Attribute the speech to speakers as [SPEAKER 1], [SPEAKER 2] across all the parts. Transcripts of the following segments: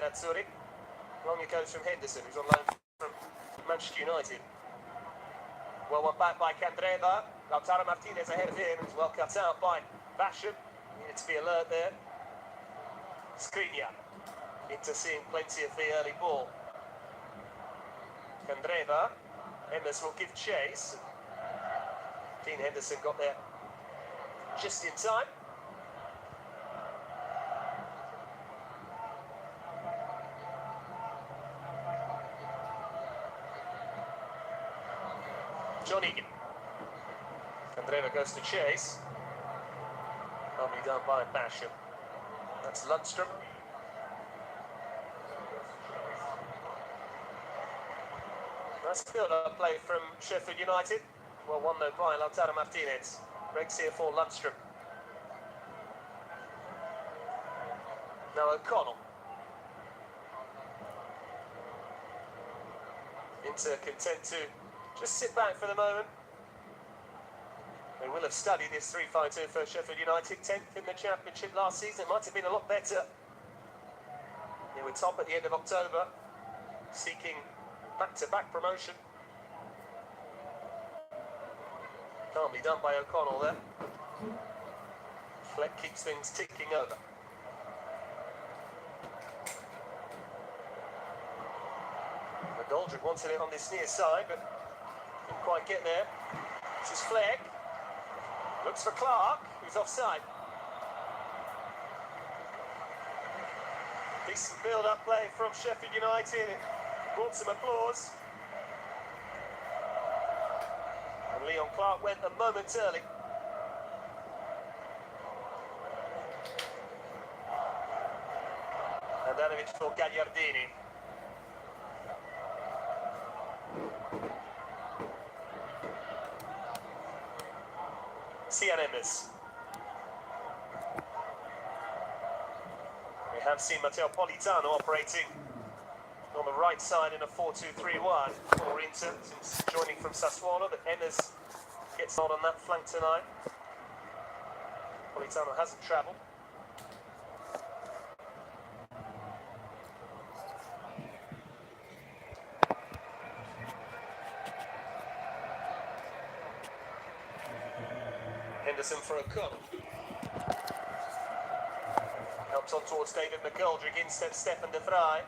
[SPEAKER 1] Azzurri. Long it goes from Henderson, who's on loan from Manchester United. Well, one back by Candreva. Lautaro Martinez ahead of him, who's well cut out by Basham. Needed to be alert there. Skriniar into seeing plenty of the early ball. Candreva. Emerson will give chase. Dean Henderson got there just in time. John Egan. Candreva goes to chase. Calmly done by Basham. That's Lundstrom. Nice build-up play from Sheffield United. Well, won though by Lautaro Martinez. Breaks here for Lundstrom. Now O'Connell. Inter content to just sit back for the moment. They will have studied this 3-5-2 for Sheffield United. 10th in the Championship last season. It might have been a lot better. They were top at the end of October, seeking back-to-back promotion. Calmly done by O'Connell there. Fleck keeps things ticking over. McGoldrick wanted it on this near side, but didn't quite get there. This is Fleck. Looks for Clark, who's offside. Decent build-up play from Sheffield United. It brought some applause. And Leon Clark went a moment early. And Handanovic for Gagliardini. Cian Emmers. We have seen Matteo Politano operating on the right side in a 4-2-3-1 for Inter since joining from Sassuolo, but Emmers gets on that flank tonight. Politano hasn't travelled. Henderson for O'Connell. Helps on towards David McGoldrick, instead Stefan de Vrij.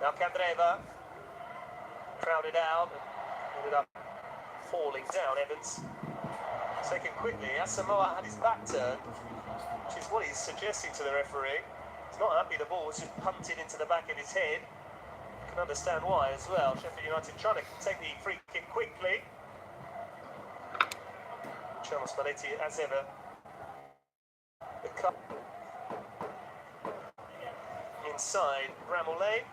[SPEAKER 1] Now Candreva. Crowded out and ended up falling down, Evans. Second quickly, Asamoah had his back turned, which is what he's suggesting to the referee. He's not happy the ball was just punted into the back of his head. You can understand why as well. Sheffield United trying to take the free kick quickly. Charles Spalletti, as ever, the cup inside Bramall Lane.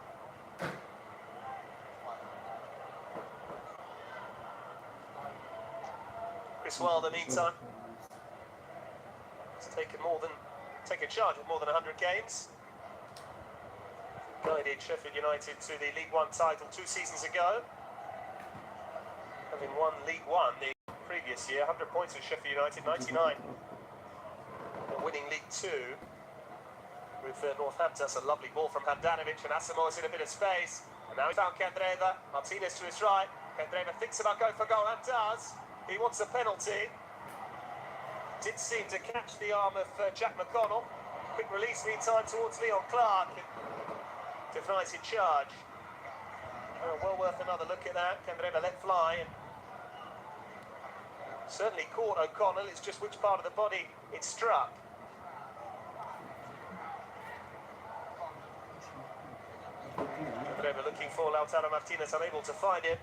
[SPEAKER 1] Chris Wilder, meantime, has taken charge of more than 100 games. Guided Sheffield United to the League One title 2 seasons ago, having won League One the previous year. 100 points with Sheffield United, 99. And winning League Two with Northampton. That's a lovely ball from Handanovic, and Asamoah's in a bit of space. And now he found Candreva. Martinez to his right. Candreva thinks about going for goal and does. He wants a penalty. Did seem to catch the arm of Jack McConnell. Quick release meantime towards Leon Clark. De Vrij's in charge. Well worth another look at that. Candreva let fly and certainly caught O'Connell. It's just which part of the body it struck. Candreva looking for Lautaro Martinez, unable to find him.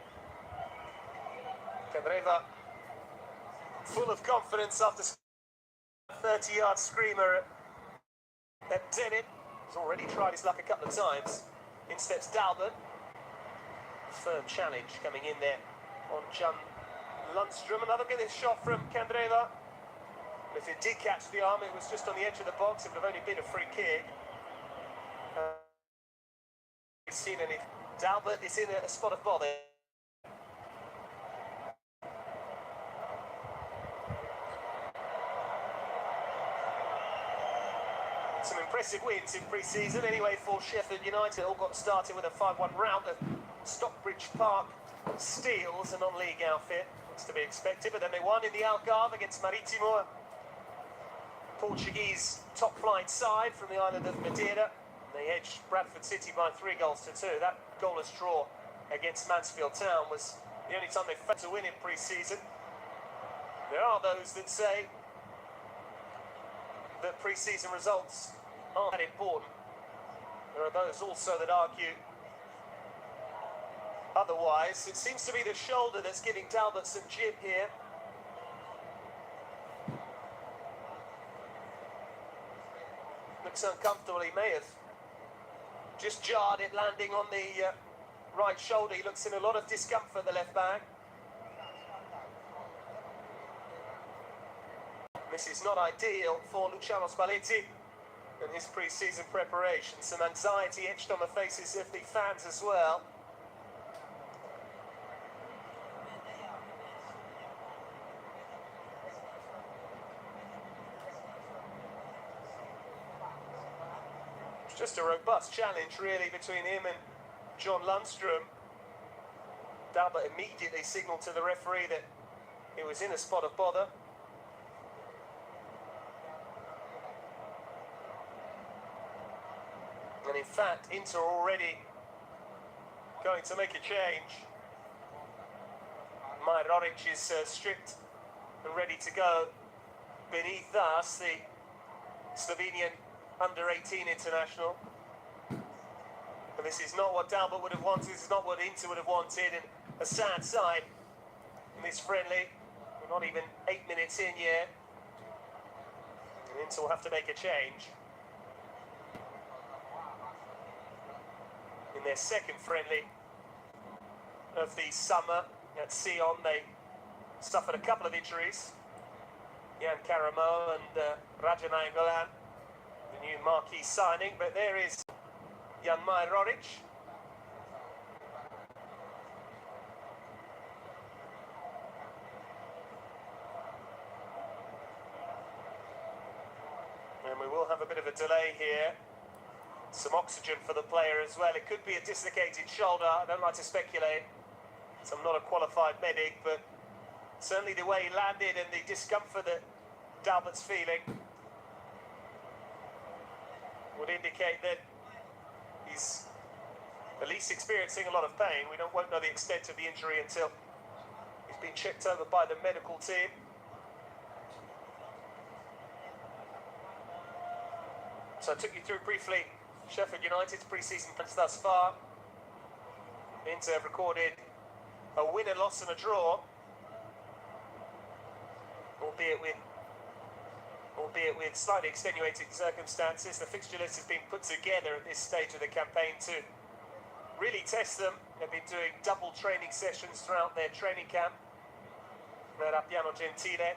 [SPEAKER 1] Candreva full of confidence after 30-yard screamer at Dennett. He's already tried his luck a couple of times. In steps Dalbert. Firm challenge coming in there on John Lundstrom. Another good shot from Candreva. If it did catch the arm, it was just on the edge of the box. It would have only been a free kick. Seen any? Dalbert is in a spot of bother. Some impressive successive wins in pre-season. Anyway, for Sheffield United, all got started with a 5-1 rout of Stockbridge Park Steels, a non-league outfit. It's to be expected, but then they won in the Algarve against Marítimo, Portuguese top-flight side from the island of Madeira. They edged Bradford City by 3-2. That goalless draw against Mansfield Town was the only time they failed to win in pre-season. There are those that say that pre-season results aren't that important. There are those also that argue otherwise. It seems to be the shoulder that's giving Dalbert some jib here. Looks uncomfortable. He may have just jarred it, landing on the right shoulder. He looks in a lot of discomfort, the left back. This is not ideal for Luciano Spalletti and his pre-season preparation. Some anxiety etched on the faces of the fans as well. It's just a robust challenge, really, between him and John Lundstrom. Dalbert immediately signalled to the referee that he was in a spot of bother. And in fact, Inter already going to make a change. Majoric is stripped and ready to go. Beneath us, the Slovenian under-18 international. And this is not what Dalbert would have wanted. This is not what Inter would have wanted. And a sad side in this friendly. We're not even 8 minutes in yet. And Inter will have to make a change. In their second friendly of the summer at Sion, they suffered a couple of injuries. Jan Karamo and Raja Nainggolan, the new marquee signing, but there is Jan Majoric. And we will have a bit of a delay here. Some oxygen for the player as well. It could be a dislocated shoulder. I don't like to speculate, so I'm not a qualified medic, but certainly the way he landed and the discomfort that Dalbert's feeling would indicate that he's at least experiencing a lot of pain. We won't know the extent of the injury until he's been checked over by the medical team. So I took you through briefly Sheffield United's pre-season plans thus far. Inter have recorded a win, a loss and a draw, albeit with slightly extenuating circumstances. The fixture list has been put together at this stage of the campaign to really test them. They've been doing double training sessions throughout their training camp at Appiano Gentile.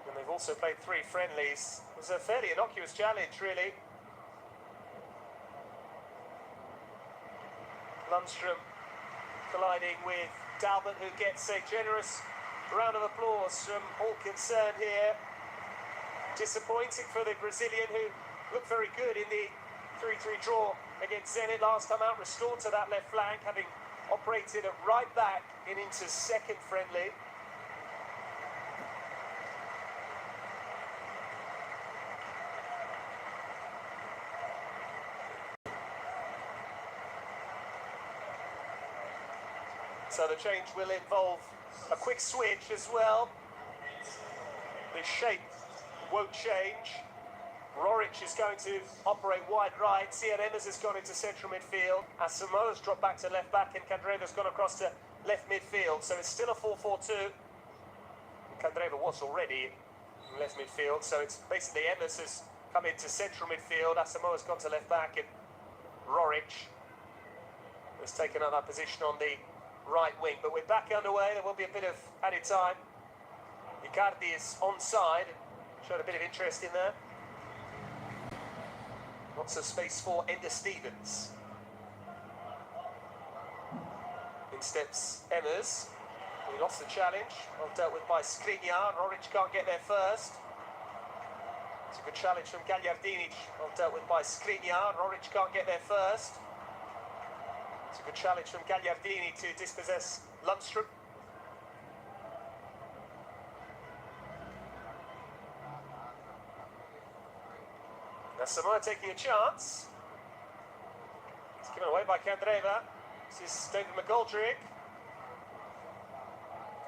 [SPEAKER 1] And they've also played 3 friendlies. It was a fairly innocuous challenge, really. Lundstrom colliding with Dalbert, who gets a generous round of applause from all concerned here. Disappointing for the Brazilian, who looked very good in the 3-3 draw against Zenit last time out, restored to that left flank, having operated at right back in Inter's second friendly. So the change will involve a quick switch as well. The shape won't change. Roric is going to operate wide right. Sian Emmers has gone into central midfield. Asamoah has dropped back to left back, and Candreva's gone across to left midfield. So it's still a 4-4-2. Candreva was already in left midfield, so it's basically Emmers has come into central midfield. Asamoah has gone to left back, and Roric has taken up that position on the right wing. But we're back underway. There will be a bit of added time. Icardi is onside, showed a bit of interest in there. Lots of space for Ender Stevens. In steps Emmers. He lost the challenge, well dealt with by Skriniar. Roric can't get there first. It's a good challenge from Gagliardini, well dealt with by Skriniar. Roric can't get there first. It's a good challenge from Gagliardini to dispossess Lundstrom. Now Samoa taking a chance. It's given away by Candreva. This is David McGoldrick.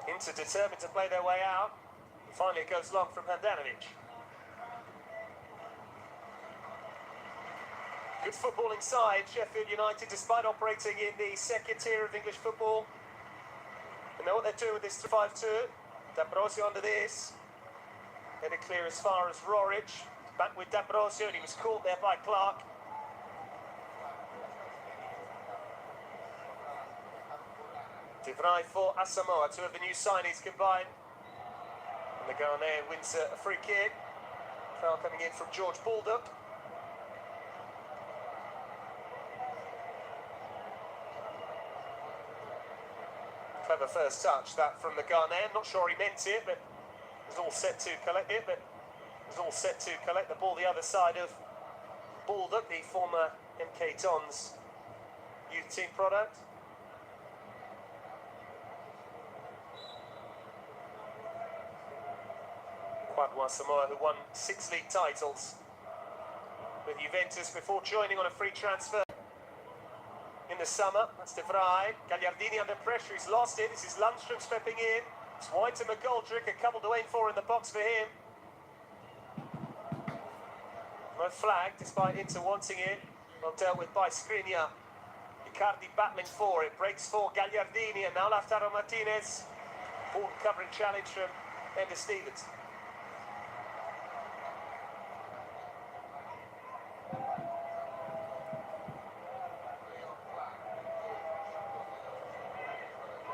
[SPEAKER 1] Inter determined to play their way out. And finally it goes long from Handanovic. Good footballing side, Sheffield United, despite operating in the second tier of English football. They know what they're doing with this 3-5-2. D'Ambrosio under this. Headed clear as far as Roric. Back with D'Ambrosio, and he was caught there by Clark. De Vrij for Asamoah, two of the new signings combined. And the Ghanaian wins a free kick. Foul coming in from George Baldock. Clever first touch, that from the Ghanaian. Not sure he meant it, but was all set to collect it. But was all set to collect the ball the other side of Baldock, the former MK Dons youth team product. Kwadwo Samoa, who won 6 league titles with Juventus before joining on a free transfer in the summer. That's De Vrij. Gagliardini under pressure, he's lost it. This is Lundstrom stepping in. It's wide to McGoldrick, a couple to aim for in the box for him. No flag, despite Inter wanting it. Well dealt with by Skriniar. Icardi battling for it, breaks for Gagliardini, and now Lautaro Martinez. Ball covering challenge from Ender Stevens.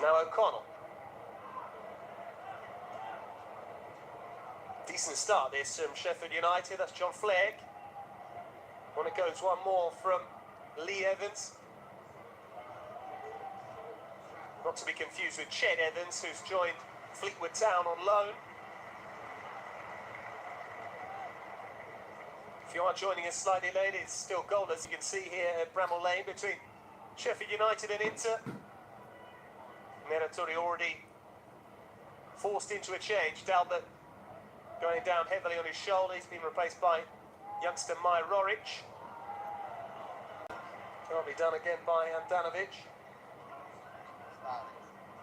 [SPEAKER 1] Now O'Connell. Decent start this from Sheffield United. That's John Fleck. On it goes one more from Lee Evans. Not to be confused with Ched Evans, who's joined Fleetwood Town on loan. If you are joining us slightly late, it's still goal, as you can see here at Bramall Lane, between Sheffield United and Inter. Meratori already forced into a change. Dalbert going down heavily on his shoulder. He's been replaced by youngster Maj Roric. Can't be done again by Handanovic.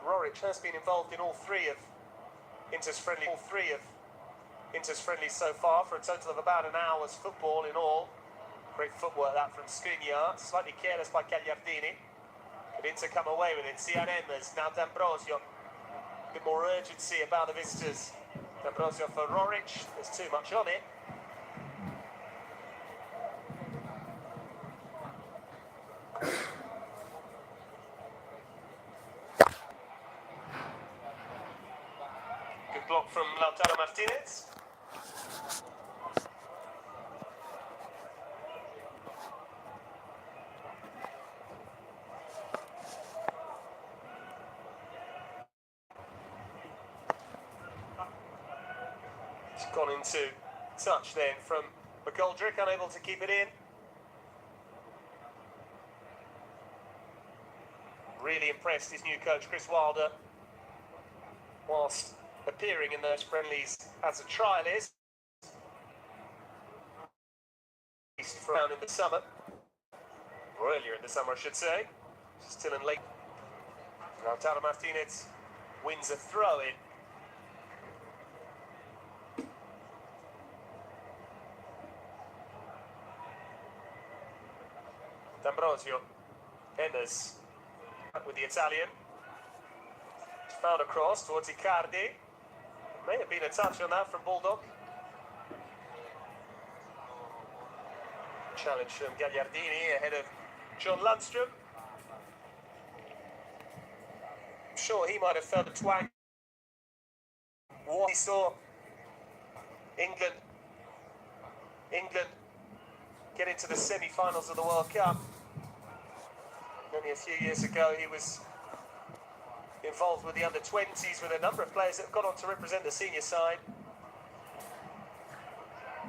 [SPEAKER 1] Roric has been involved in all three of Inter's friendlies so far, for a total of about an hour's football in all. Great footwork that from Skriniar. Slightly careless by Gagliardini. But Inter come away with it. Cian Emmers, now D'Ambrosio. A bit more urgency about the visitors. D'Ambrosio for Roric. There's too much on it. Good block from Lautaro Martinez. Gone into touch then from McGoldrick, unable to keep it in. Really impressed his new coach Chris Wilder whilst appearing in those friendlies as a trialist. From in the summer, or earlier in the summer I should say, still in late. Lautaro Martinez wins a throw-in. D'Ambrosio, Emmers with the Italian. Found across towards Icardi. May have been a touch on that from Baldock. Challenge from Gagliardini ahead of John Lundstrom. I'm sure he might have felt a twang. What he saw England get into the semi-finals of the World Cup. Only a few years ago he was involved with the under-20s with a number of players that have gone on to represent the senior side.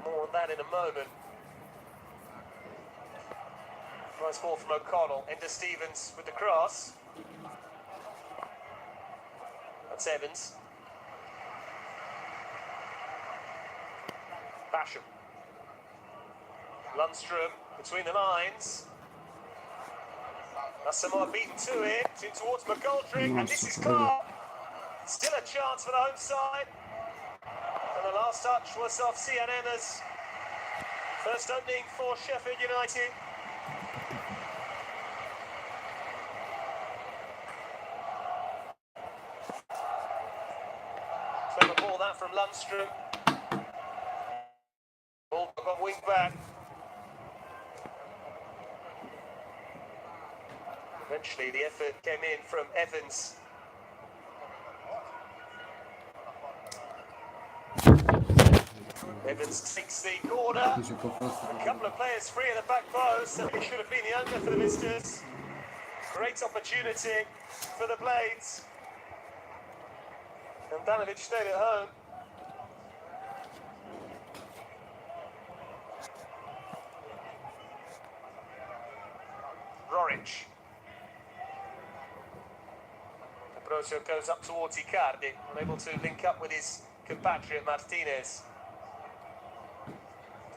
[SPEAKER 1] More on that in a moment. Nice ball from O'Connell. Into Stevens with the cross. That's Evans. Basham. Lundstrom between the lines. Asamoah beaten to it. In towards McGoldrick. And this is Clark. Still a chance for the home side. And the last touch was off Sian Emmers. First opening for Sheffield United. Clever ball that from Lundstrom. Ball got wing back. Eventually the effort came in from Evans. Evans takes the corner. A couple of players free at the back post. It should have been the opener for the visitors. Great opportunity for the Blades. And Handanovic stayed at home. Roric. Ambrosio goes up towards Icardi, unable to link up with his compatriot Martinez.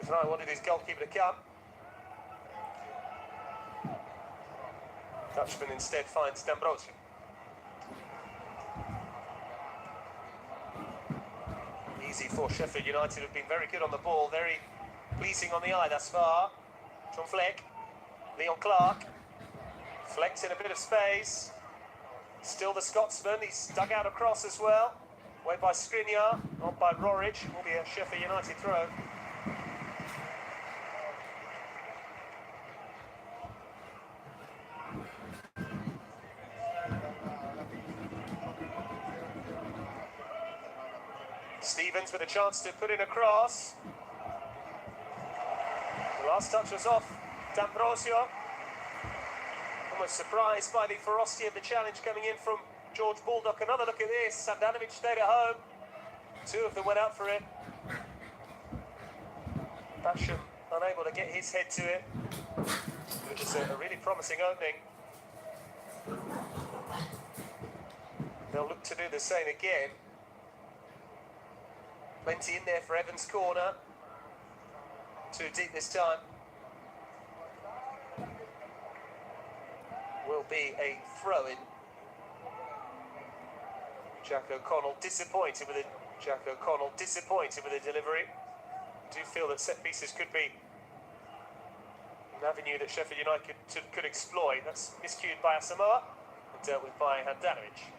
[SPEAKER 1] Tonight wanted his goalkeeper to come. Dutchman instead finds D'Ambrosio. Easy for Sheffield United, have been very good on the ball, very pleasing on the eye thus far. John Fleck, Leon Clark. Fleck's in a bit of space. Still the Scotsman, he's dug out across as well. Away by Skriniar, on by Roric, will be a Sheffield United throw. Stevens with a chance to put in a cross. The last touch was off D'Ambrosio. Almost surprised by the ferocity of the challenge coming in from George Baldock. Another look at this. Handanovic stayed at home. Two of them went out for it. Basham unable to get his head to it. Which is a really promising opening. They'll look to do the same again. Plenty in there for Evans' corner. Too deep this time. Will be a throw-in. Jack O'Connell disappointed with the delivery. I do feel that set pieces could be an avenue that Sheffield United could exploit. That's miscued by Asamoah and dealt with by Handanovic.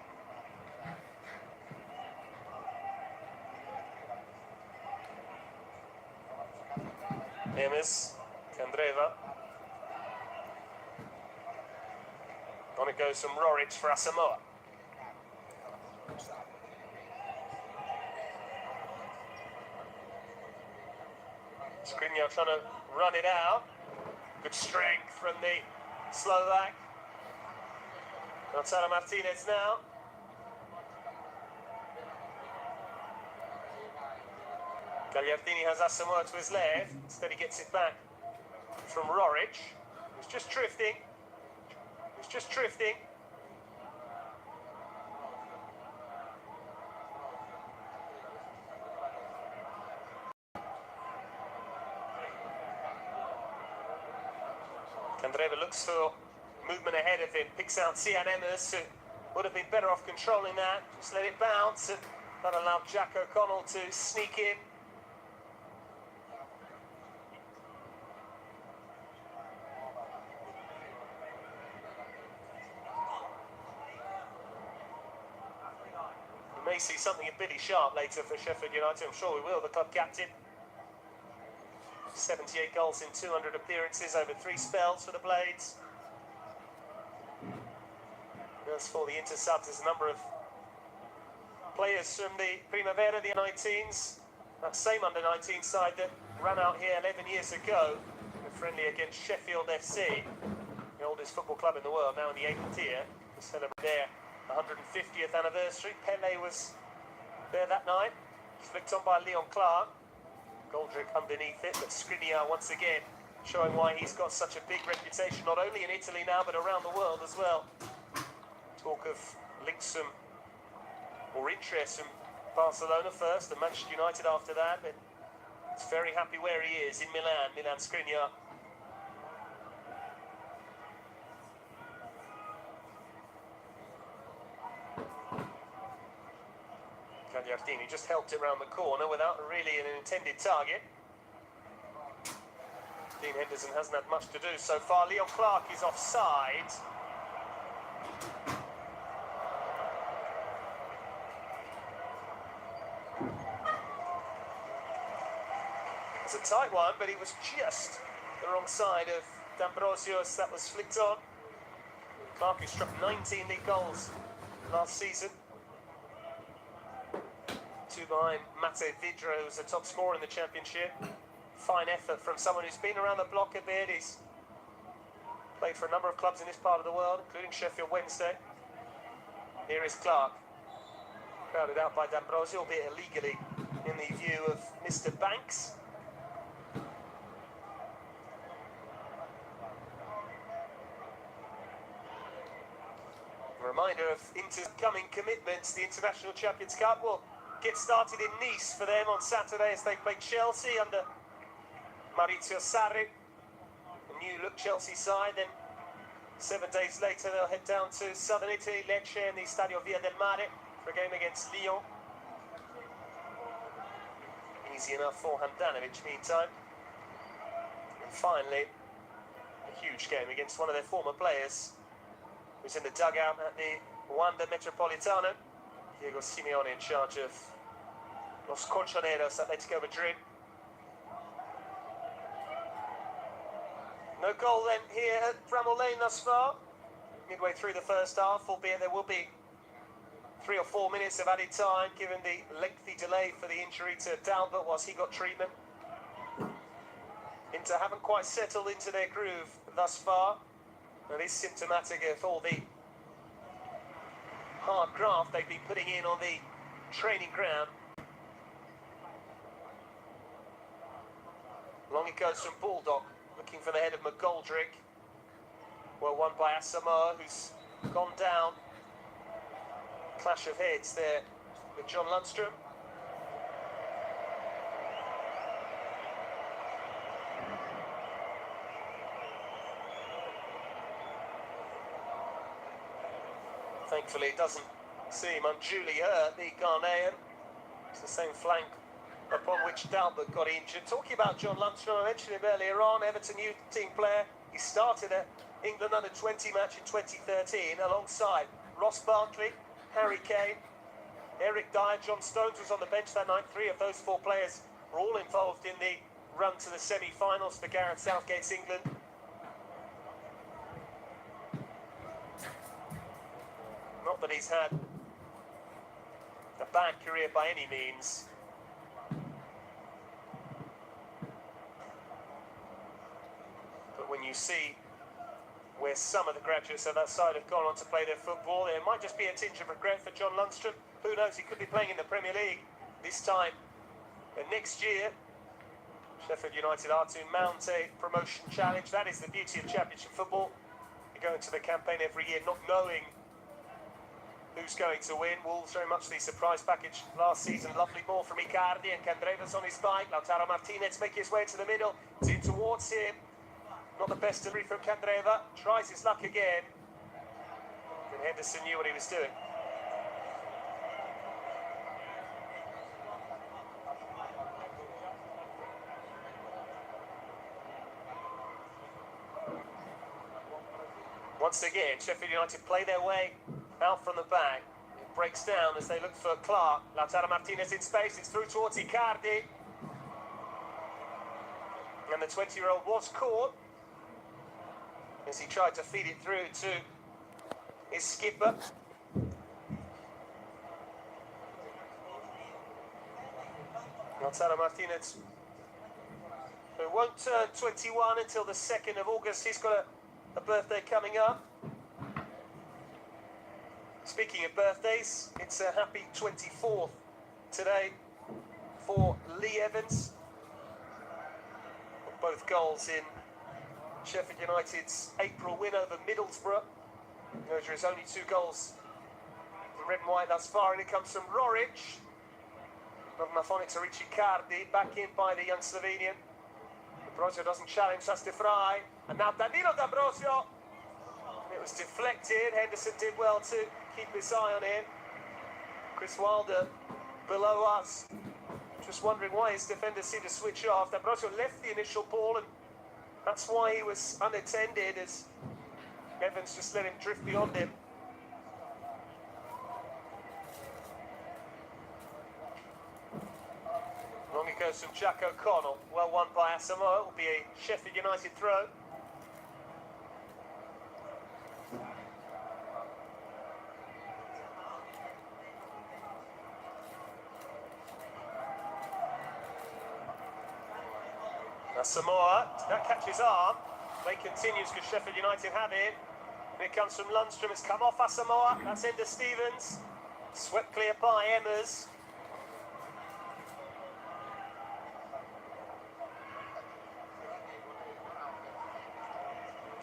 [SPEAKER 1] Emmers, Candreva. On it goes from Roric for Asamoah. Skriniar trying to run it out. Good strength from the Slovak. Gonzalo Martinez now. Gagliardini has Asamoah to his left. Instead he gets it back from Roric. He's just drifting. Candreva looks for movement ahead of him, picks out Sian Emmers, who would have been better off controlling that. Just let it bounce and that allowed Jack O'Connell to sneak in. We may see something of Billy Sharp later for Sheffield United, I'm sure we will, the club captain. 78 goals in 200 appearances over 3 spells for the Blades. As for the intersubs, there's a number of players from the Primavera, the under-19s. That same under-19 side that ran out here 11 years ago, friendly against Sheffield FC, the oldest football club in the world, now in the 8th tier, to celebrate their 150th anniversary. Pele was there that night, flicked on by Leon Clark. Goldrick underneath it, but Skriniar once again showing why he's got such a big reputation, not only in Italy now, but around the world as well. Talk of links or interest from Barcelona first and Manchester United after that, but he's very happy where he is in Milan Skriniar. Gagliardini just helped it around the corner without really an intended target. Dean Henderson hasn't had much to do so far. Leon Clark is offside. It's a tight one, but he was just the wrong side of D'Ambrosio. That was flicked on. Clark, who struck 19 league goals last season. 2 behind Mate Vidra, who's the top scorer in the championship. Fine effort from someone who's been around the block a bit. He's played for a number of clubs in this part of the world, including Sheffield Wednesday. Here is Clark. Crowded out by D'Ambrosio, albeit illegally in the view of Mr. Banks. A reminder of coming commitments. The International Champions Cup will get started in Nice for them on Saturday as they play Chelsea under Maurizio Sarri, a new-look Chelsea side. Then 7 days later they'll head down to southern Italy, Lecce, in the Stadio Via del Mare for a game against Lyon. Easy enough for Handanovic meantime. And finally, a huge game against one of their former players, who's in the dugout at the Wanda Metropolitano. Diego Simeone in charge of Los Colchoneros, Atletico Madrid. No goal then here at Bramall Lane thus far. Midway through the first half, albeit there will be 3 or 4 minutes of added time given the lengthy delay for the injury to Dalbert whilst he got treatment. Inter haven't quite settled into their groove thus far. It is symptomatic of all the hard graft they've been putting in on the training ground. Long it goes from Baldock, looking for the head of McGoldrick. Well won by Asamoah, who's gone down. Clash of heads there with John Lundstrom. Thankfully it doesn't seem unduly hurt, the Ghanaian. It's the same flank upon which Dalbert got injured. Talking about John Lundstrom, I mentioned him earlier on, Everton youth team player. He started at England under-20 match in 2013 alongside Ross Barkley, Harry Kane, Eric Dyer, John Stones was on the bench that night. 3 of those 4 players were all involved in the run to the semi-finals for Gareth Southgate's England. Not that he's had a bad career by any means. But when you see where some of the graduates of that side have gone on to play their football, there might just be a tinge of regret for John Lundstrom. Who knows, he could be playing in the Premier League this time next year. Sheffield United are to mount a promotion challenge. That is the beauty of Championship football. You go into the campaign every year not knowing who's going to win. Wolves very much the surprise package last season. Lovely ball from Icardi and Candreva's on his bike. Lautaro Martinez making his way to the middle. It's in towards him. Not the best delivery from Candreva. Tries his luck again. And Henderson knew what he was doing. Once again, Sheffield United play their way out from the back. It breaks down as they look for Clark. Lautaro Martinez in space. It's through towards Icardi. And the 20-year-old was caught as he tried to feed it through to his skipper. Lautaro Martinez, who won't turn 21 until the 2nd of August. He's got a birthday coming up. Speaking of birthdays, it's a happy 24th today for Lee Evans. both goals in Sheffield United's April win over Middlesbrough. Those are his only 2 goals in red and white thus far, and it comes from Roric. Novnathonic to Ricciardi, back in by the young Slovenian. D'Ambrosio doesn't challenge, that's De Vrij. And now Danilo D'Ambrosio. It was deflected. Henderson did well to keep his eye on it. Chris Wilder below us. Just wondering why his defenders seem to switch off. D'Ambrosio left the initial ball, and that's why he was unattended, as Evans just let him drift beyond him. Long it goes from Jack O'Connell. Well won by Asamoah. It will be a Sheffield United throw. Asamoah, that catches arm. Play continues because Sheffield United have it. And it comes from Lundstrom. It's come off Asamoah. That's Ender Stevens. Swept clear by Emmers.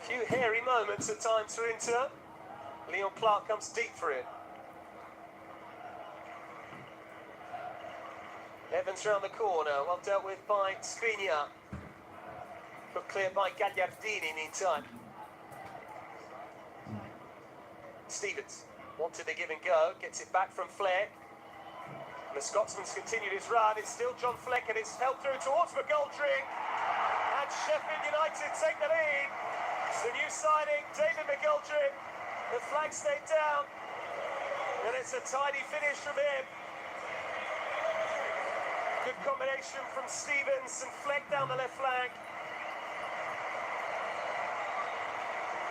[SPEAKER 1] A few hairy moments at times for Inter. Leon Clark comes deep for it. Evans round the corner. Well dealt with by Skriniar. Put clear by Gagliardini meantime. Stevens wanted to give and go, gets it back from Fleck. And the Scotsman's continued his run. It's still John Fleck, and it's held through towards McGoldrick. And Sheffield United take the lead. It's the new signing, David McGoldrick. The flag stayed down, and it's a tidy finish from him. Good combination from Stevens and Fleck down the left flank.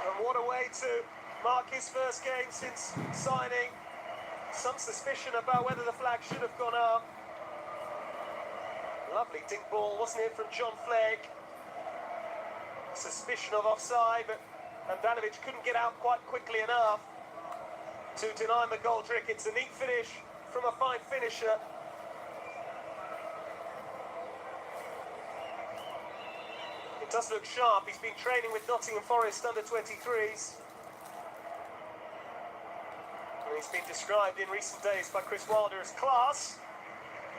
[SPEAKER 1] And what a way to mark his first game since signing. Some suspicion about whether the flag should have gone up. Lovely dink ball, wasn't it, from John Fleck? Suspicion of offside, but Handanovic couldn't get out quite quickly enough to deny McGoldrick. It's a neat finish from a fine finisher. It does look sharp. He's been training with Nottingham Forest under-23s. And he's been described in recent days by Chris Wilder as class.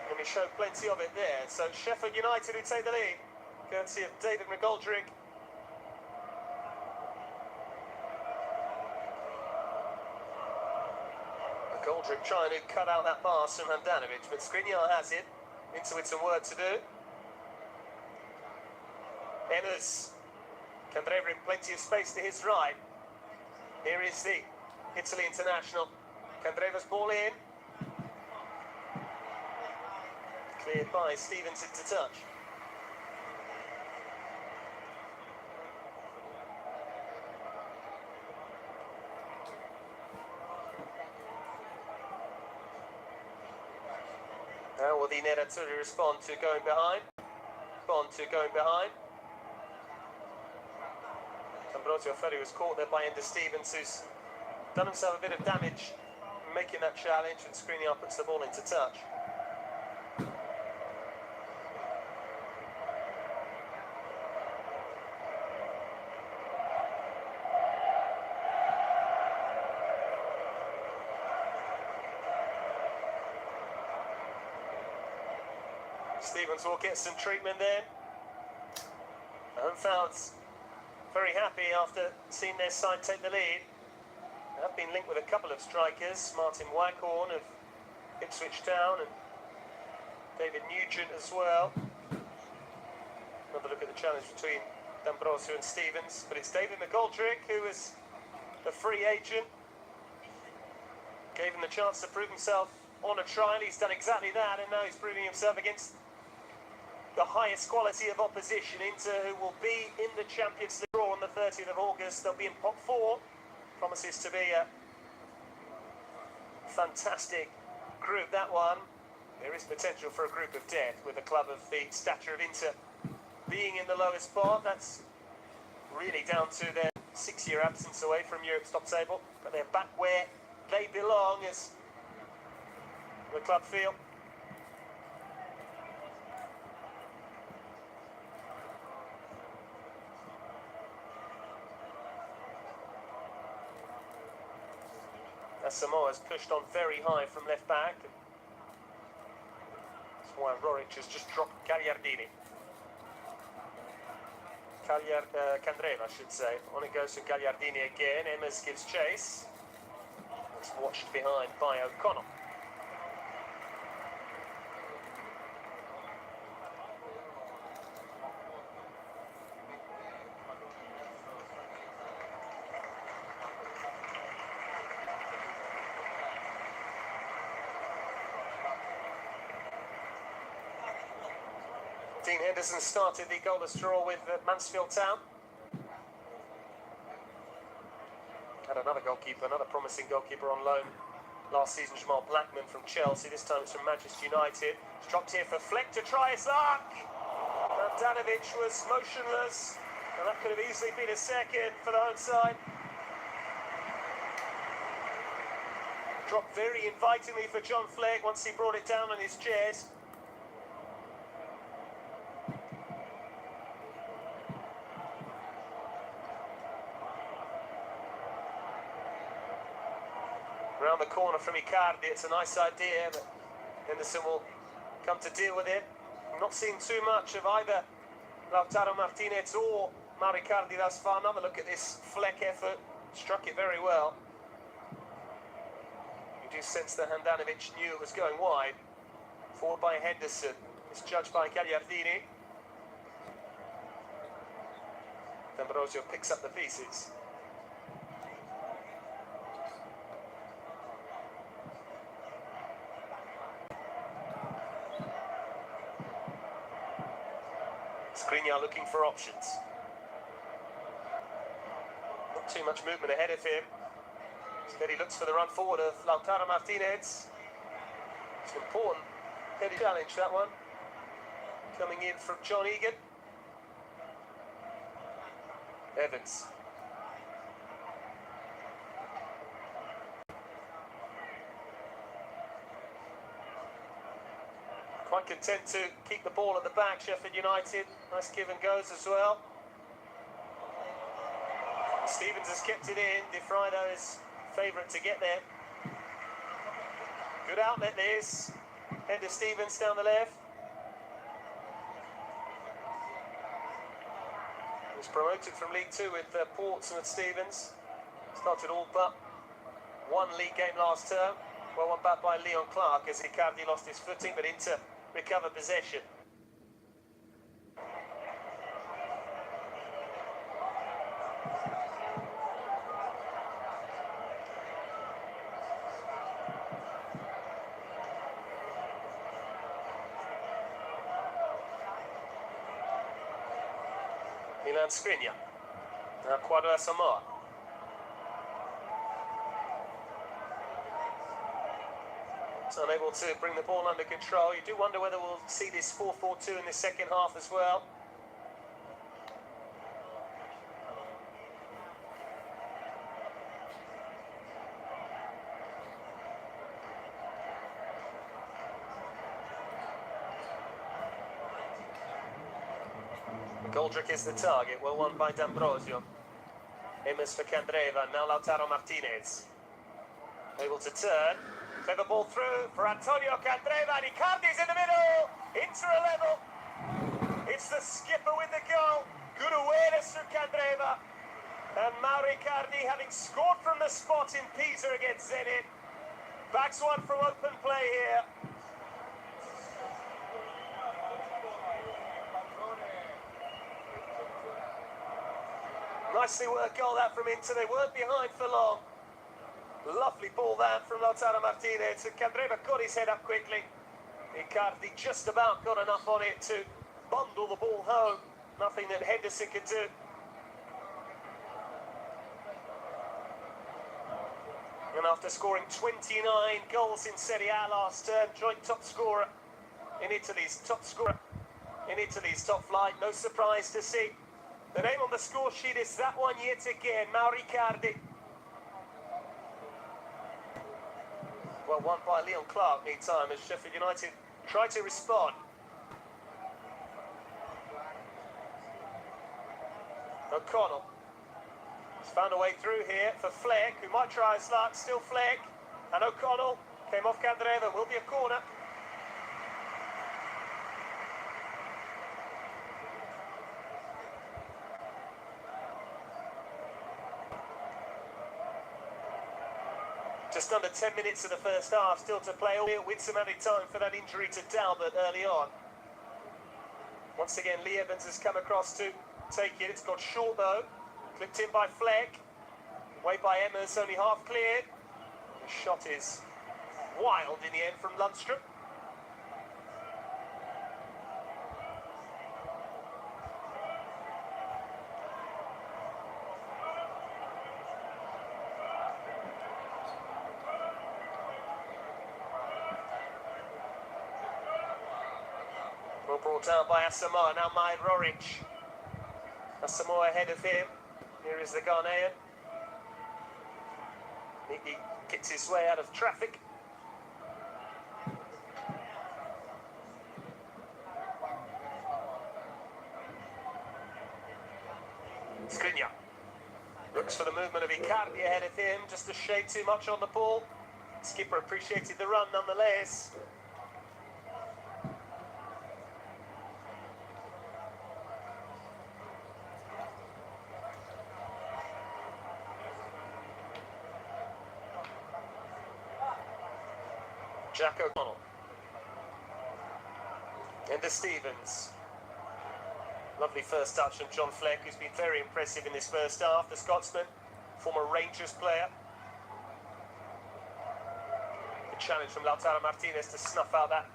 [SPEAKER 1] And he showed plenty of it there. So Sheffield United who take the lead, courtesy of David McGoldrick. McGoldrick trying to cut out that pass from Handanovic, but Skriniar has it. Into it, some work to do. Emmers. Candreva in plenty of space to his right. Here is the Italy international. Candreva's ball in. Cleared by Stevens into touch. How will the Nerazzurri respond to going behind? D'Ambrosio Ferri was caught there by Ender Stevens, who's done himself a bit of damage making that challenge, and Skriniar puts the ball into touch. Stevens will get some treatment there. Homefields very happy after seeing their side take the lead. They have been linked with a couple of strikers, Martin Waghorn of Ipswich Town and David Nugent as well. Another look at the challenge between D'Ambrosio and Stevens, but it's David McGoldrick who was a free agent. Gave him the chance to prove himself on a trial. He's done exactly that, and now he's proving himself against the highest quality of opposition. Inter, who will be in the Champions League draw on the 30th of August. They'll be in pot 4. Promises to be a fantastic group, that one. There is potential for a group of death with a club of the stature of Inter being in the lowest pot. That's really down to their 6-year absence away from Europe's top table. But they're back where they belong, as the club feel. Asamoah's pushed on very high from left back. That's why Roric has just dropped Gagliardini. Candreva, I should say. On it goes to Gagliardini again. Emmers gives chase. It's watched behind by O'Connell. Dean Henderson started the goalless draw with Mansfield Town. Had another goalkeeper, another promising goalkeeper on loan last season, Jamal Blackman from Chelsea. This time it's from Manchester United. It's dropped here for Fleck to try his luck. Handanovic was motionless, and that could have easily been a second for the home side. Dropped very invitingly for John Fleck once he brought it down on his chest. Around the corner from Icardi, it's a nice idea, but Henderson will come to deal with it. I'm not seeing too much of either Lautaro Martinez or Mauro Icardi thus far. Another look at this Fleck effort, struck it very well. You do sense that Handanovic knew it was going wide. Forward by Henderson, it's judged by Gagliardini. D'Ambrosio picks up the pieces. Skriniar looking for options. Not too much movement ahead of him. Instead he looks for the run forward of Lautaro Martinez. It's an important heady challenge, that one. Coming in from John Egan. Evans. Quite content to keep the ball at the back, Sheffield United. Nice give and goes as well. Stevens has kept it in. De Frido is favourite to get there. Good outlet this. Head to Stevens down the left. He was promoted from League Two with Portsmouth Stevens. Started all but one league game last term. Well, one back by Leon Clark as Icardi lost his footing, but Inter recover possession. Milan Skriniar. Now Quadro Asamoah. Unable to bring the ball under control. You do wonder whether we'll see this 4-4-2 in the second half as well. Goldrick is the target, well won by D'Ambrosio. Emmers for Candreva, now Lautaro Martinez. Able to turn. Clever ball through for Antonio Candreva, and Icardi's in the middle. Inter a level. It's the skipper with the goal. Good awareness from Candreva. And Mauro Icardi, having scored from the spot in Pisa against Zenit, backs one from open play here. Nicely worked goal that from Inter. They weren't behind for long. Lovely ball that from Lautaro Martinez. And Candreva got his head up quickly. Icardi just about got enough on it to bundle the ball home. Nothing that Henderson could do. And after scoring 29 goals in Serie A last term, joint top scorer in Italy's top flight. No surprise to see the name on the score sheet is that one yet again, Mauro Icardi. Well, won by Leon Clark, meantime, as Sheffield United try to respond. O'Connell has found a way through here for Fleck, who might try his luck. Still Fleck. And O'Connell came off Candreva, will be a corner. Just under 10 minutes of the first half, still to play, albeit with some added time for that injury to Dalbert early on. Once again, Lee Evans has come across to take it. It's got short though. Clipped in by Fleck. Way by Emmers, only half cleared. The shot is wild in the end from Lundstrom. Well brought down by Asamoah, now Maid Roric. Asamoah ahead of him. Here is the Ghanaian. Neatly gets his way out of traffic. Skriniar looks for the movement of Icardi ahead of him, just a shade too much on the ball. Skipper appreciated the run nonetheless. Jack O'Connell. Into Stevens. Lovely first touch from John Fleck, who's been very impressive in this first half. The Scotsman, former Rangers player. Good challenge from Lautaro Martinez to snuff out that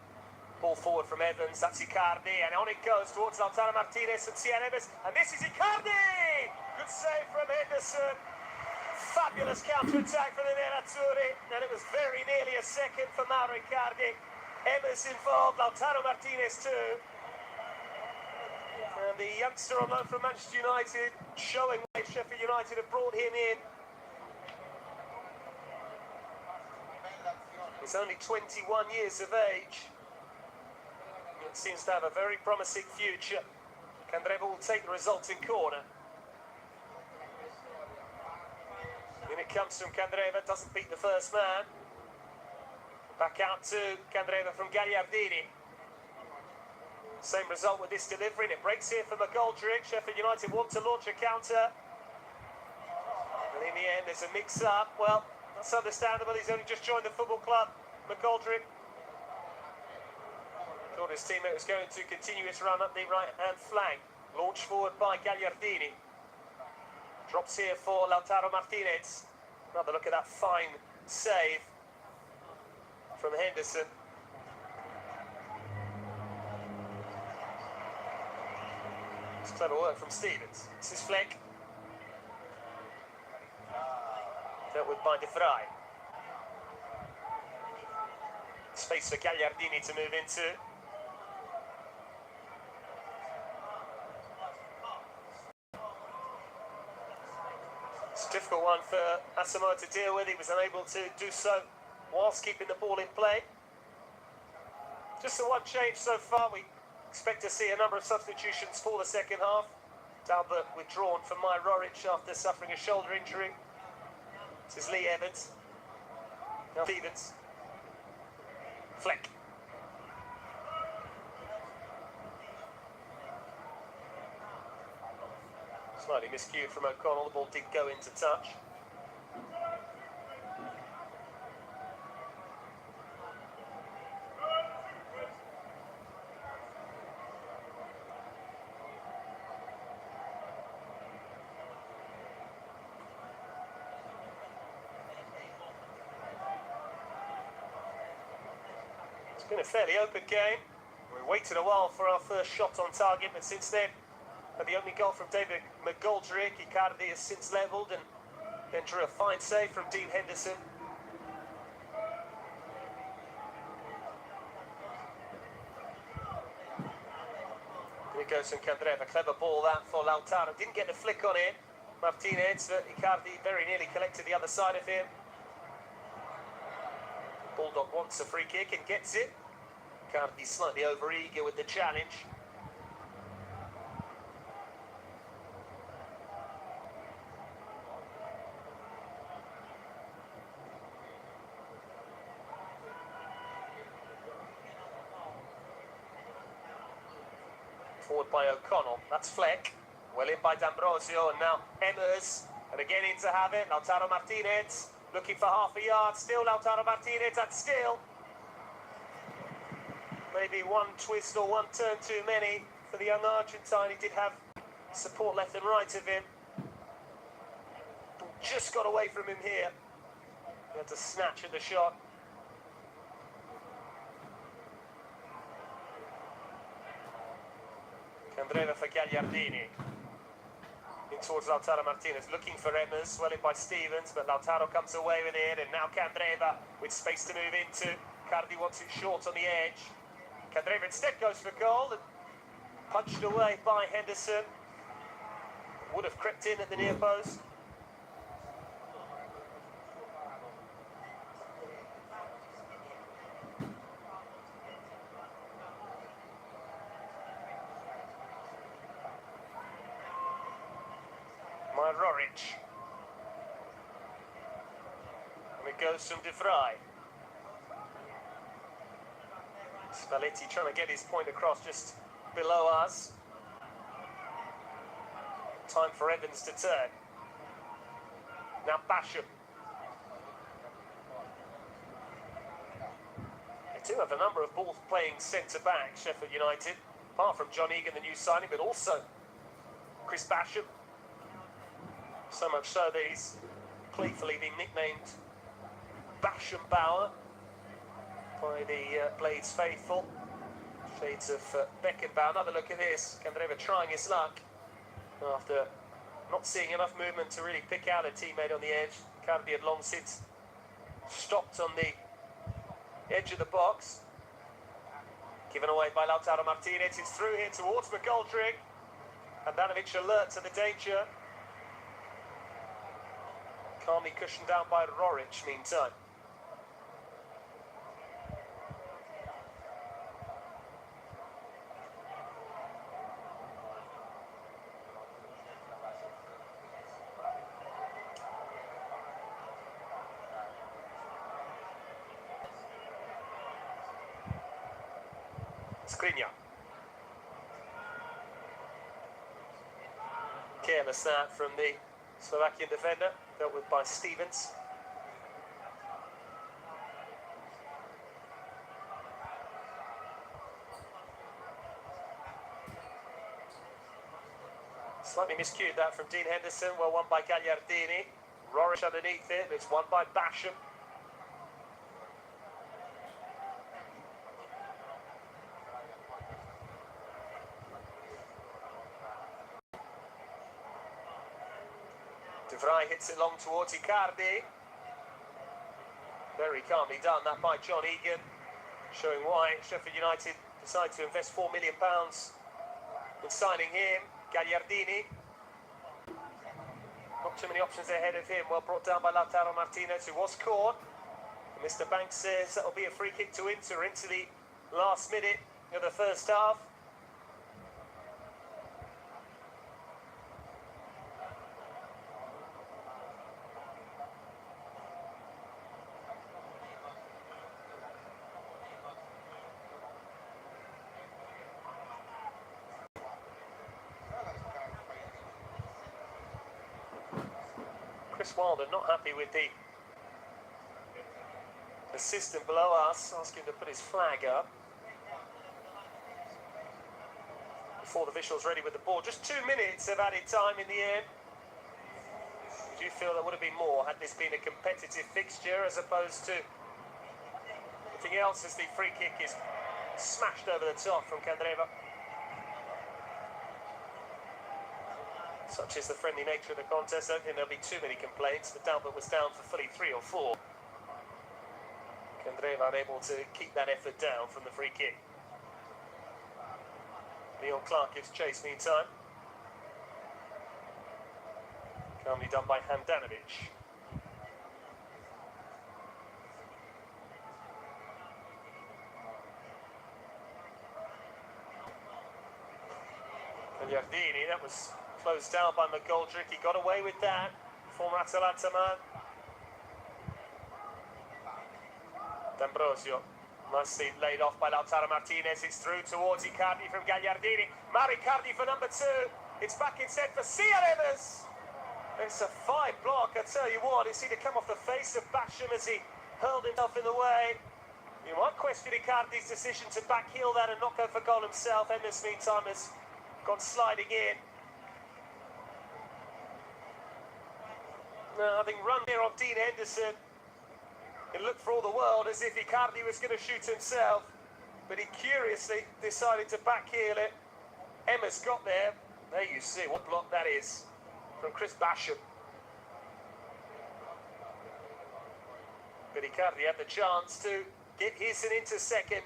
[SPEAKER 1] ball forward from Evans. That's Icardi, and on it goes towards Lautaro Martinez and Cian Evans. And this is Icardi! Good save from Henderson. Fabulous counter-attack for the Nerazzurri, and it was very nearly a second for Mauro Icardi. Emmers involved, Lautaro Martinez too. And the youngster on loan from Manchester United showing why Sheffield United have brought him in. He's only 21 years of age. It seems to have a very promising future. Candreva will take the resulting corner. In it comes from Candreva, doesn't beat the first man. Back out to Candreva from Gagliardini. Same result with this delivery, and it breaks here for McGoldrick. Sheffield United want to launch a counter. And in the end, there's a mix-up. Well, that's understandable. He's only just joined the football club, McGoldrick. Thought his teammate was going to continue his run up the right-hand flank. Launched forward by Gagliardini. Drops here for Lautaro Martinez. Another look at that fine save from Henderson. It's clever work from Stevens. This is Fleck. Dealt with by De Vrij. Space for Gagliardini to move into. It's a difficult one for Asamoah to deal with. He was unable to do so whilst keeping the ball in play. Just the one change so far. We expect to see a number of substitutions for the second half. Dalbert withdrawn from Maid Roric after suffering a shoulder injury. This is Lee Evans. Now Stevens. Fleck. Slightly miscued from O'Connell. The ball did go into touch. It's been a fairly open game. We waited a while for our first shot on target, but since then, the only goal from David McGoldrick. Icardi has since levelled and then drew a fine save from Dean Henderson. Here goes from Candreva. Clever ball that for Lautaro. Didn't get the flick on it. Martinez, Icardi very nearly collected the other side of him. Bulldog wants a free kick and gets it. Icardi slightly over-eager with the challenge. Forward by O'Connell. That's Fleck. Well in by D'Ambrosio, and now Emmers. And again in to have it. Lautaro Martinez looking for half a yard. Still Lautaro Martinez, and still maybe one twist or one turn too many for the young Argentine. He did have support left and right of him. Just got away from him here. He had to snatch at the shot. Candreva for Gagliardini. In towards Lautaro Martinez, looking for Emmers, well in by Stevens, but Lautaro comes away with it, and now Candreva with space to move into. Cardi wants it short on the edge. Candreva instead goes for goal, and punched away by Henderson. Would have crept in at the near post. Roric. And it goes from De Vrij. Spalletti trying to get his point across just below us. Time for Evans to turn. Now Basham. They do have a number of ball-playing centre-back, Sheffield United, apart from John Egan, the new signing, but also Chris Basham. So much so that he's playfully been nicknamed Basham Bauer by the Blades faithful. Shades of Beckenbauer. Another look at this. Candreva trying his luck after not seeing enough movement to really pick out a teammate on the edge. Cardi had long since stopped on the edge of the box. Given away by Lautaro Martinez. It's through here towards McGoldrick. Handanovic alert to the danger. Calmly cushioned down by Roric meantime. Skriniar. Careless that from the Slovakian defender, dealt with by Stevens. Slightly miscued that from Dean Henderson, well won by Gagliardini. Roric underneath it, it's won by Basham. De Vrij hits it long towards Icardi. Very calmly done that by John Egan, showing why Sheffield United decided to invest £4 million in signing him. Gagliardini. Not too many options ahead of him. Well brought down by Lautaro Martinez, who was caught. And Mr. Banks says that'll be a free kick to Inter into the last minute of the first half. Chris Wilder not happy with the assistant below us, asking to put his flag up before the officials ready with the ball. Just 2 minutes of added time in the end. Do you feel there would have been more had this been a competitive fixture as opposed to anything else, as the free kick is smashed over the top from Candreva? Such is the friendly nature of the contest. I don't think there'll be too many complaints. The Dalbert was down for fully 3 or 4. Candreva unable to keep that effort down from the free kick. Leon Clark gives chase meantime. Calmly done by Handanovic. Gagliardini, that was closed down by McGoldrick. He got away with that. Former Atalanta man. D'Ambrosio. Nicely laid off by Lautaro Martinez. It's through towards Icardi from Gagliardini. Icardi for number 2. It's back instead for Ciaremas. It's a fine block, I tell you what. It's either come off the face of Basham as he hurled himself in the way. You might question Icardi's decision to backheel that and not go for goal himself. Emes, meantime, has gone sliding in. Now, having run there on Dean Henderson, it looked for all the world as if Icardi was going to shoot himself, but he curiously decided to backheel it. Emes got there. There you see what block that is from Chris Basham. But Icardi had the chance to get his and into second.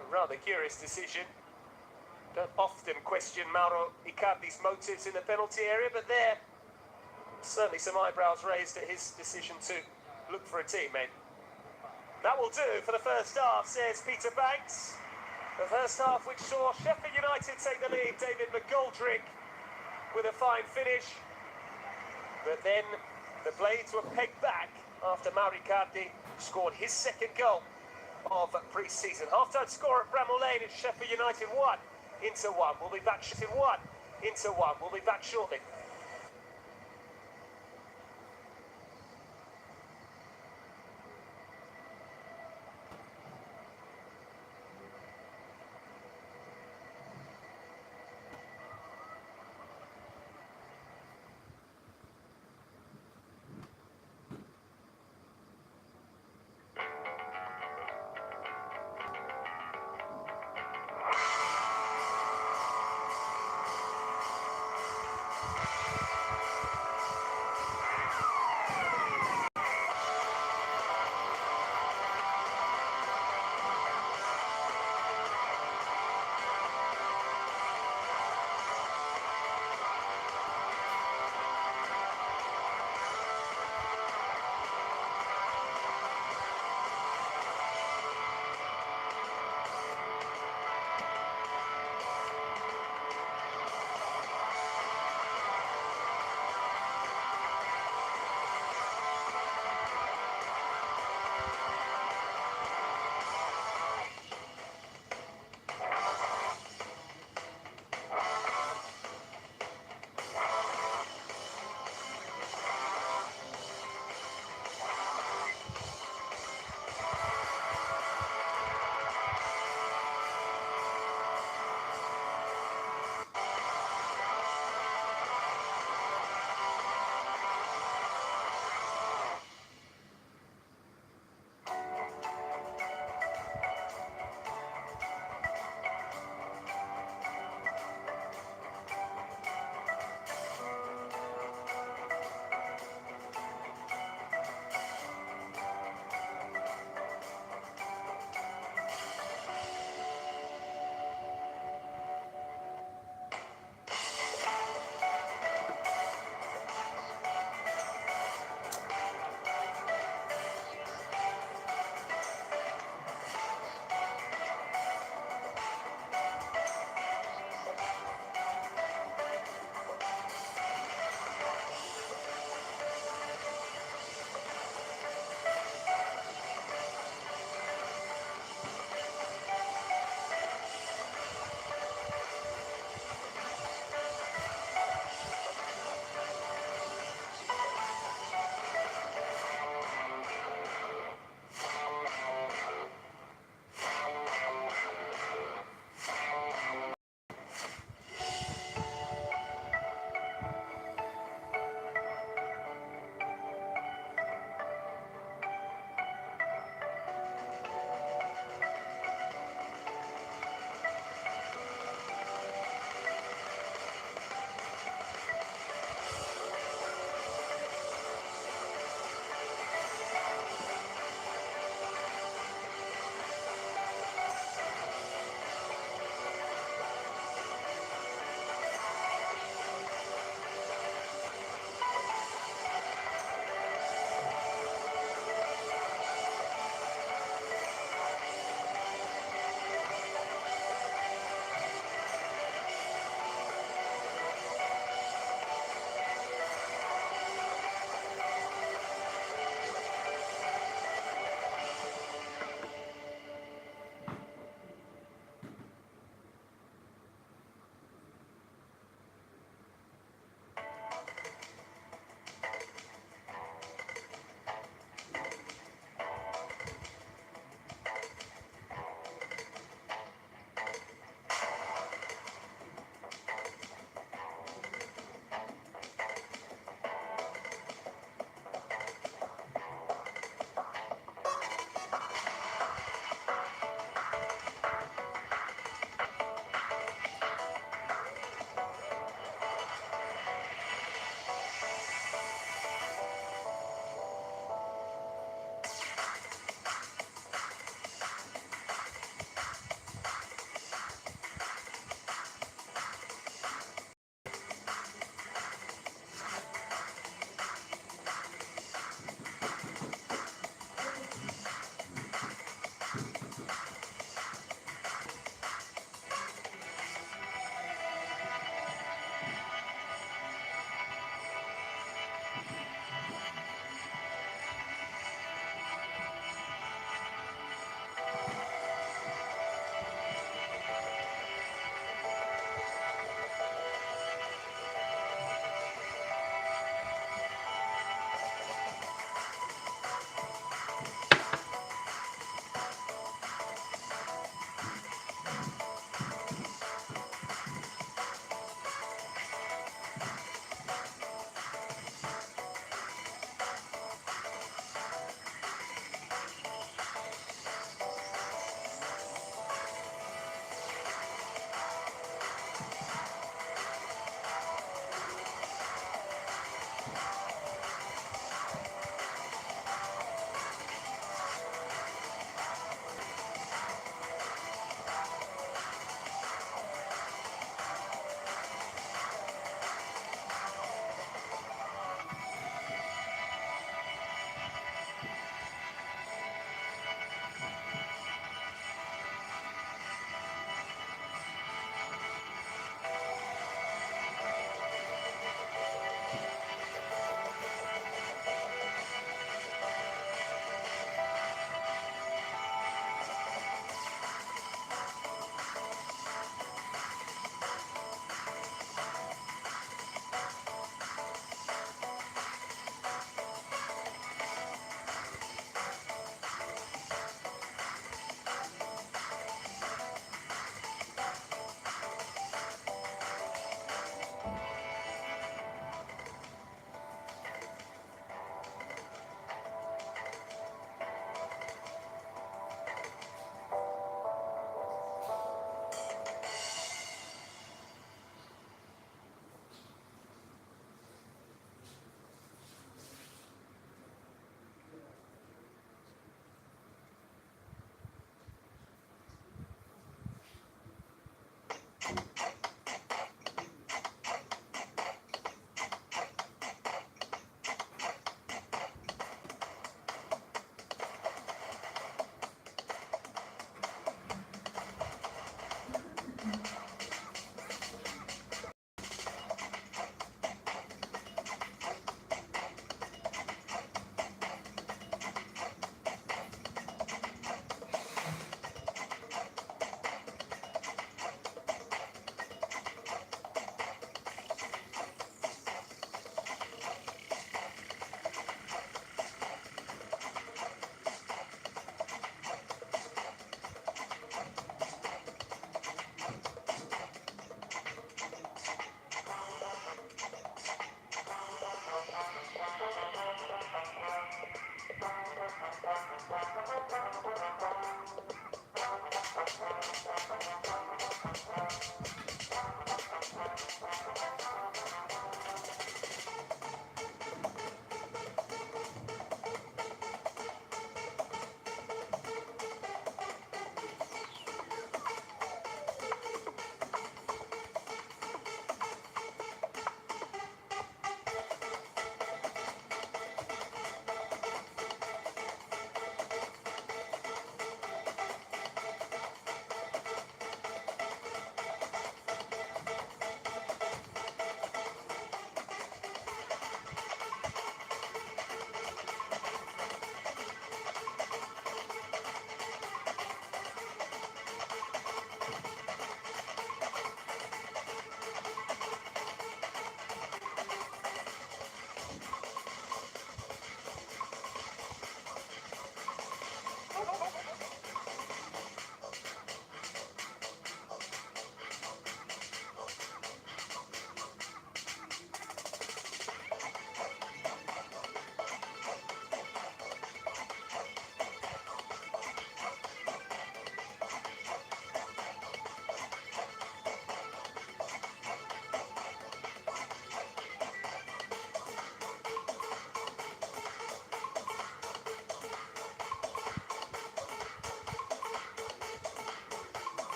[SPEAKER 1] A rather curious decision. Don't often question Mauro Icardi's motives in the penalty area, but there, certainly some eyebrows raised at his decision to look for a teammate. That will do for the first half, says Peter Banks. The first half which saw Sheffield United take the lead. David McGoldrick with a fine finish. But then the Blades were pegged back after Mauro Icardi scored his second goal of pre-season. Half-time score at Bramall Lane. It's Sheffield United 1, Inter 1. We'll be back Sheffield 1, Inter 1. We'll be back shortly.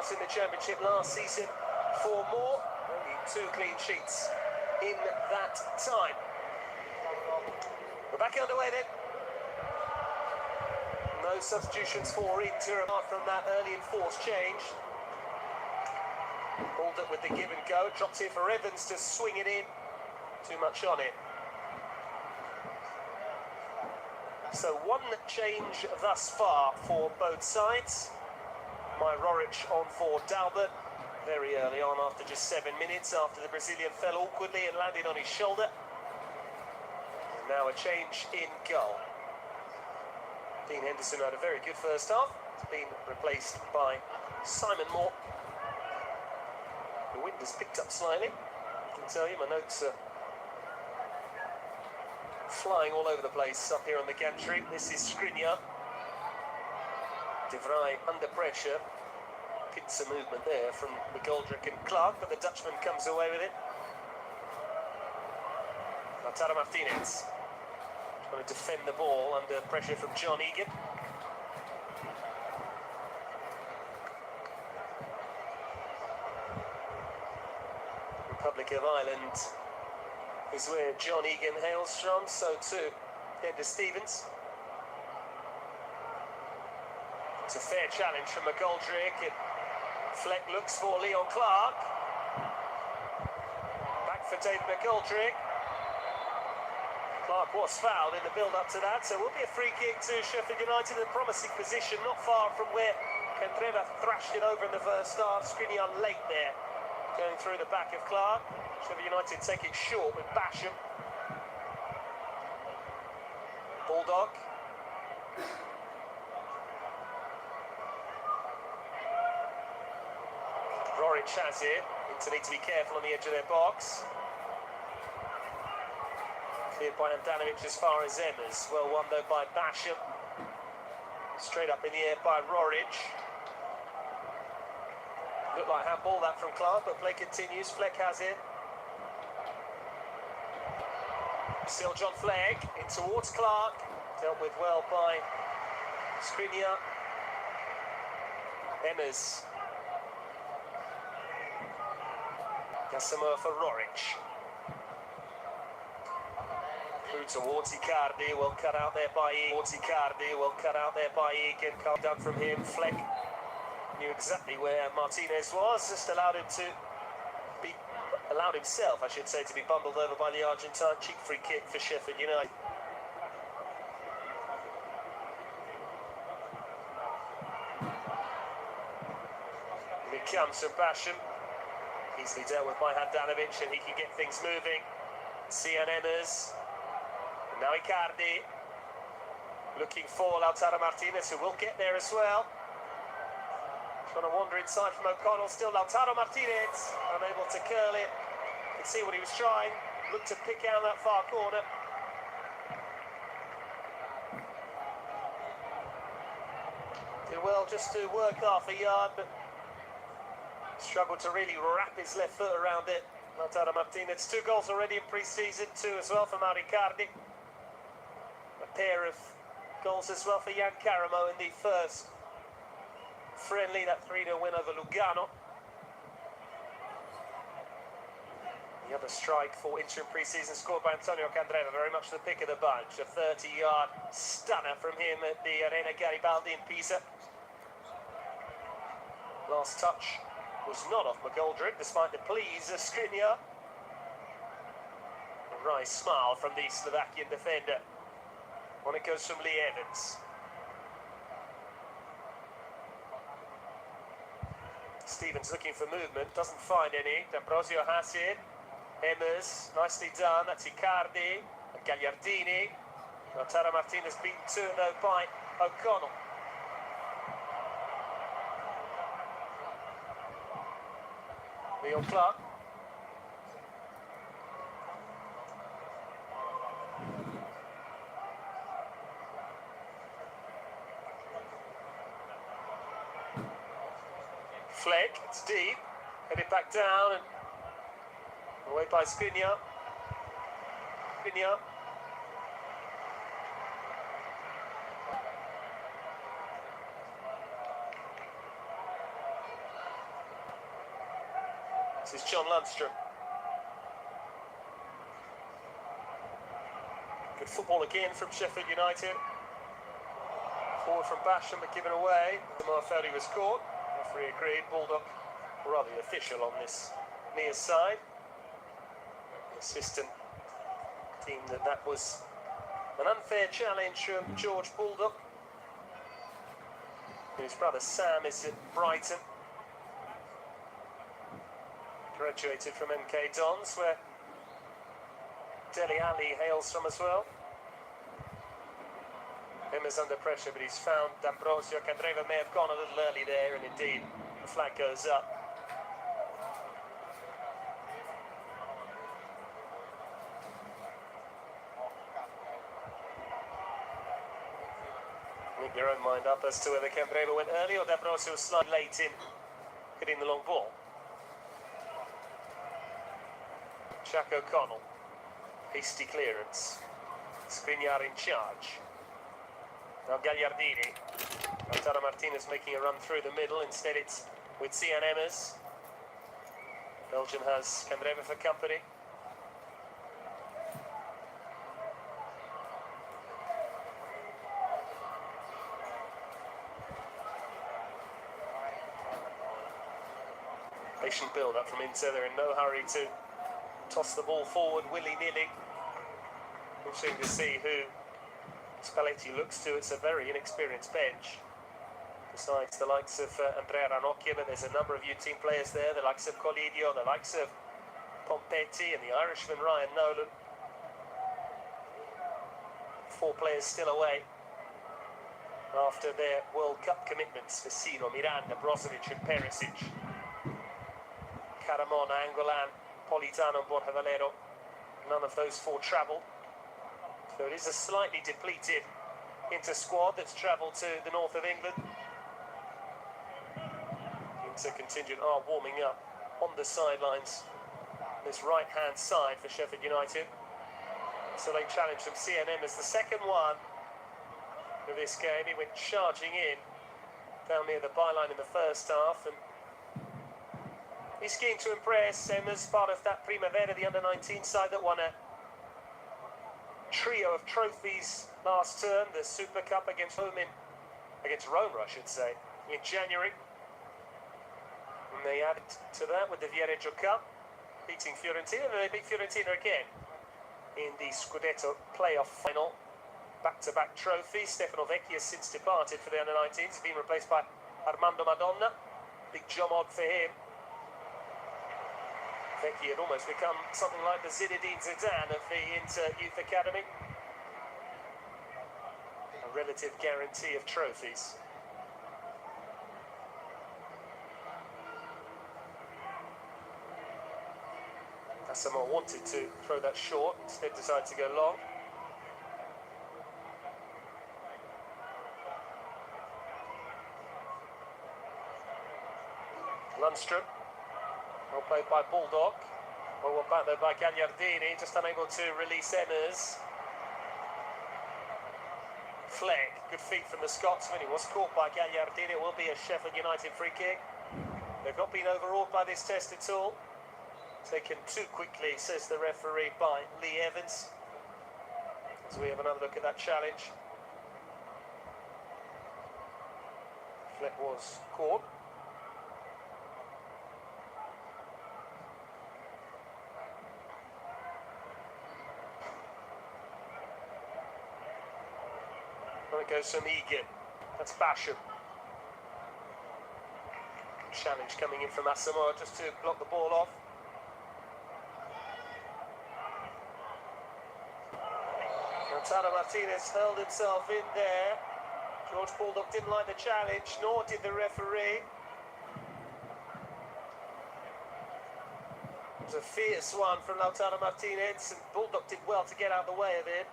[SPEAKER 1] points in the Championship last season, 4 more, only 2 clean sheets in that time. We're back underway then. No substitutions for Inter apart from that early enforced change. Pulled up with the give and go, dropped here for Evans to swing it in. Too much on it. So 1 change thus far for both sides. My Roric on for Dalbert very early on after just 7 minutes after the Brazilian fell awkwardly and landed on his shoulder. And now a change in goal. Dean Henderson had a very good first half. It's been replaced by Simon Moore. The wind has picked up slightly. I can tell you, my notes are flying all over the place up here on the gantry. This is Skriniar. De Vrij under pressure. Pincer movement there from McGoldrick and Clark, but the Dutchman comes away with it. Lautaro Martinez trying to defend the ball under pressure from John Egan. Republic of Ireland is where John Egan hails from, so too Enda Stevens. It's a fair challenge from McGoldrick. Fleck looks for Leon Clark. Back for David McGoldrick. Clark was fouled in the build-up to that, so it will be a free kick to Sheffield United in a promising position, not far from where Candreva thrashed it over in the first half. Skriniar late there, going through the back of Clark. Sheffield United take it short with Basham. Bulldog. Roric has it. Inter need to be careful on the edge of their box. Cleared by Handanovic as far as Emmers. Well won though by Basham. Straight up in the air by Roric. Looked like handball that from Clark, but play continues. Fleck has it. Still John Fleck in towards Clark. Dealt with well by Skriniar. Emmers. Gassama for Roric. Through towards Icardi, well cut out there by Egan. Can't done from him. Fleck knew exactly where Martinez was, just allowed himself, I should say, to be bundled over by the Argentine. Cheap free kick for Sheffield United. And it comes from Basham. Easily dealt with by Handanovic, and he can get things moving. Cian Emmers. And now Icardi. Looking for Lautaro Martinez, who will get there as well. Trying to wander inside from O'Connell. Still Lautaro Martinez. Unable to curl it. You can see what he was trying. Looked to pick out that far corner. Did well just to work half a yard, but struggled to really wrap his left foot around it. Lautaro Martinez, 2 goals already in pre-season, 2 as well for Icardi. A pair of goals as well for Jan Karamo in the first friendly, that 3-0 win over Lugano. The other strike for Inter in pre-season scored by Antonio Candreva, very much the pick of the bunch. A 30-yard stunner from him at the Arena Garibaldi in Pisa. Last touch was not off McGoldrick, despite the pleas of Skriniar. A wry smile from the Slovakian defender. On it goes from Lee Evans. Stevens looking for movement, doesn't find any. D'Ambrosio has it. Emmers, nicely done. That's Icardi. And Gagliardini. Lautaro Martinez beaten to it though by O'Connell. Leon Clark. Fleck, it's deep, headed back down and away by Skriniar. This is John Lundstrom. Good football again from Sheffield United. Forward from Basham, but given away. Marfelli was caught. Referee agreed. Bulldog, or rather the official on this near side. The assistant deemed that was an unfair challenge from George Bulldog. His brother Sam is at Brighton. Graduated from MK Dons, where Dele Alli hails from as well. Emma's under pressure, but he's found D'Ambrosio. Candreva may have gone a little early there, and indeed the flag goes up. Make your own mind up as to whether Candreva went early or D'Ambrosio was slightly late in hitting the long ball. Jack O'Connell, hasty clearance. Skriniar in charge. Now Gagliardini. Lautaro Martinez making a run through the middle. Instead it's with Cian Emmers. Belgium has Candreva for company. Patient build-up from Inter. They're in no hurry to toss the ball forward willy-nilly. Interesting to see who Spalletti looks to. It's a very inexperienced bench. Besides the likes of Andrea Ranocchia, but there's a number of U-team players there, the likes of Colidio, the likes of Pompetti, and the Irishman Ryan Nolan. 4 players still away after their World Cup commitments: Vecino, Miranda, Brozovic and Perisic. Caramona, Angolan, Politano and Borja Valero. None of those 4 travelled. So it is a slightly depleted Inter squad that's travelled to the north of England. Inter contingent are warming up on the sidelines. This right-hand side for Sheffield United. So they challenge from CNM as the second one of this game. He went charging in down near the byline in the first half, and he's keen to impress. Emma's part of that Primavera, the under-19 side that won a trio of trophies last term. The Super Cup against Rome, I should say, in January. And they added to that with the Viareggio Cup, beating Fiorentina, and they beat Fiorentina again in the Scudetto playoff final. Back-to-back trophies. Stefano Vecchi has since departed for the under-19s. He's been replaced by Armando Madonna. Big job on for him. Vecchi had almost become something like the Zinedine Zidane of the Inter Youth Academy. A relative guarantee of trophies. Asamoah wanted to throw that short, instead decided to go long. Lundstrom. Well played by Bulldog. Well back there by Gagliardini, just unable to release Emmers. Fleck, good feet from the Scotsman. He was caught by Gagliardini. It will be a Sheffield United free kick. They've not been overawed by this test at all. Taken too quickly, says the referee, by Lee Evans. As we have another look at that challenge. Fleck was caught. It goes from Egan. That's Basham. Challenge coming in from Asamoah just to block the ball off. Lautaro Martinez held himself in there. George Bulldog didn't like the challenge, nor did the referee. It was a fierce one from Lautaro Martinez, and Bulldog did well to get out of the way of it.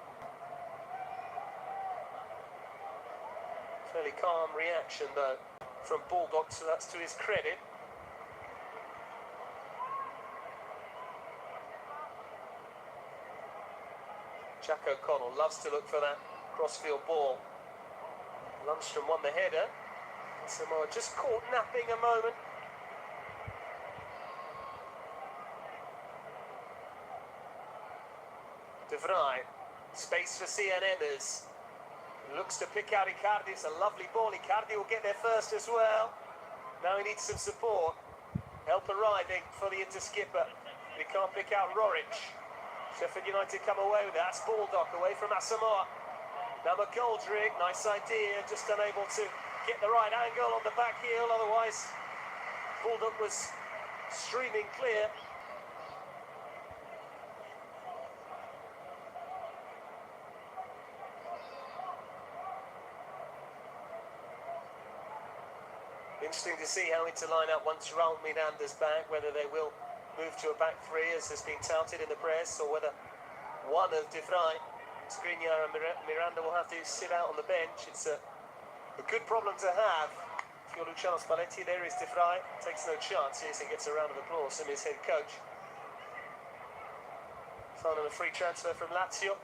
[SPEAKER 1] Fairly calm reaction though from Bulldog, so that's to his credit. Jack O'Connell loves to look for that crossfield ball. Lundstrom won the header. Samoa just caught napping a moment. De Vrij. Space for CNMers. Looks to pick out Icardi. It's a lovely ball. Icardi will get there first as well. Now he needs some support. Help arriving for the inter-skipper. He can't pick out Roric. Sheffield United come away with it. That's Baldock away from Asamoah. Now McGoldrick, nice idea, just unable to get the right angle on the back heel. Otherwise, Baldock was streaming clear. Interesting to see how Inter line up once Raul Miranda's back, whether they will move to a back three as has been touted in the press, or whether one of De Vrij, Skriniar and Miranda will have to sit out on the bench. It's a good problem to have. If you're Luciano Spalletti, there is De Vrij, takes no chances and gets a round of applause from his head coach. Found on a free transfer from Lazio.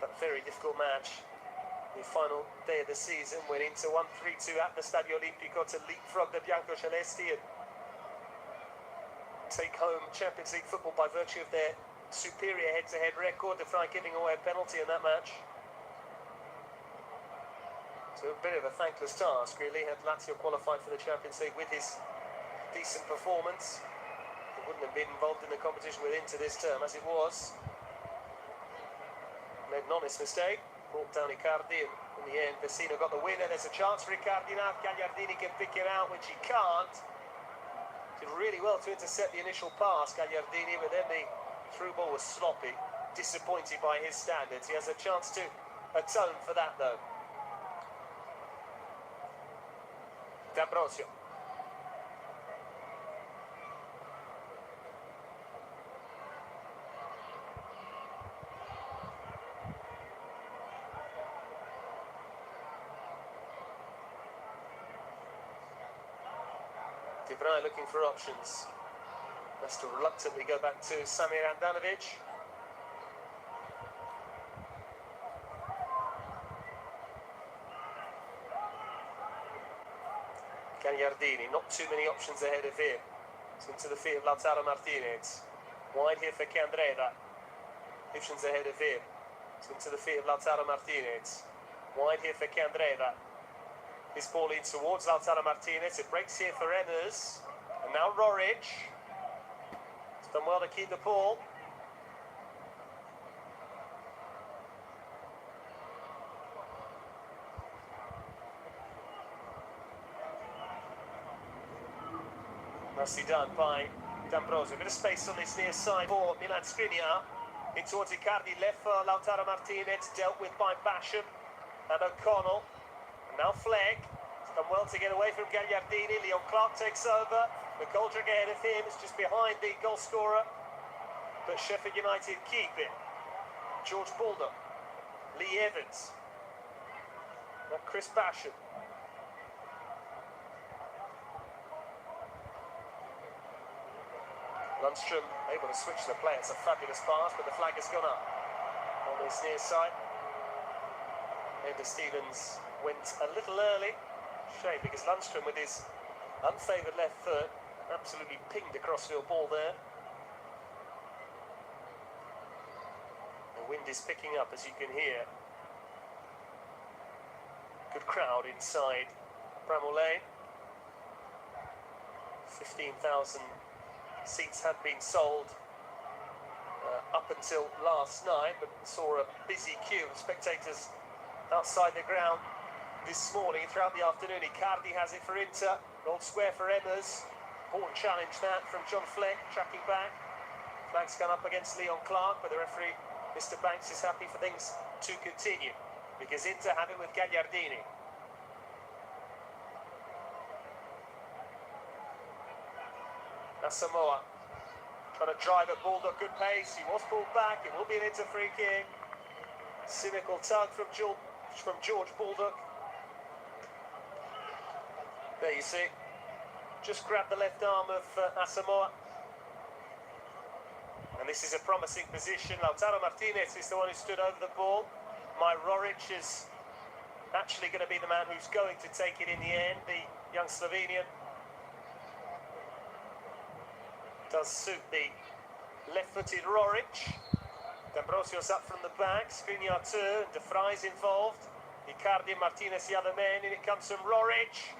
[SPEAKER 1] A very difficult match. The final day of the season, went into 1-3-2 at the Stadio Olimpico to leapfrog the Biancocelesti and take home Champions League football by virtue of their superior head-to-head record. De Vrij giving away a penalty in that match. So a bit of a thankless task, really, had Lazio qualified for the Champions League with his decent performance. He wouldn't have been involved in the competition with Inter this term, as it was. Made an honest mistake. Brought down Icardi, and in the end, Vecino got the winner. There's a chance for Icardi now. Gagliardini can pick it out, which he can't. Did really well to intercept the initial pass, Gagliardini, but then the through ball was sloppy. Disappointed by his standards. He has a chance to atone for that, though. D'Ambrosio. De Vrij looking for options. Has to reluctantly go back to Samir Handanovic. Gagliardini, not too many options ahead of him. It's into the feet of Lautaro Martinez. Wide here for Candreva. Options ahead of him. It's into the feet of Lautaro Martinez. Wide here for Candreva. This ball in towards Lautaro Martinez. It breaks here for Emmers. And now Roric. He's done well to keep the ball. Nicely done by D'Ambrosio. A bit of space on this near side for Milan Skriniar. In towards Icardi, left for Lautaro Martinez. Dealt with by Basham and O'Connell. Now Fleck, he's done well to get away from Gagliardini. Leon Clark takes over. McGoldrick ahead of him, is just behind the goal scorer. But Sheffield United keep it. George Baldock, Lee Evans, now Chris Basham. Lundstrom able to switch the play. It's a fabulous pass, but the flag has gone up on this near side. Ender Stevens went a little early. Shame, because Lundstrom with his unfavoured left foot absolutely pinged a crossfield ball there. The wind is picking up, as you can hear. Good crowd inside Bramall Lane. 15,000 seats had been sold up until last night, but saw a busy queue of spectators outside the ground this morning. Throughout the afternoon, Icardi has it for Inter. Gold square for Emmers. Important challenge that from John Fleck, tracking back. Flag's gone up against Leon Clark, but the referee, Mr. Banks, is happy for things to continue because Inter have it with Gagliardini. Asamoah trying to drive at Baldock, good pace. He was pulled back. It will be an Inter free kick. Cynical tug from George Baldock. There you see. Just grabbed the left arm of Asamoah. And this is a promising position. Lautaro Martinez is the one who stood over the ball. My Roric is actually going to be the man who's going to take it in the end. The young Slovenian does suit the left-footed Roric. D'Ambrosio's up from the back, Skriniar too, De Vrij's involved. Icardi and Martinez the other men, and it comes from Roric.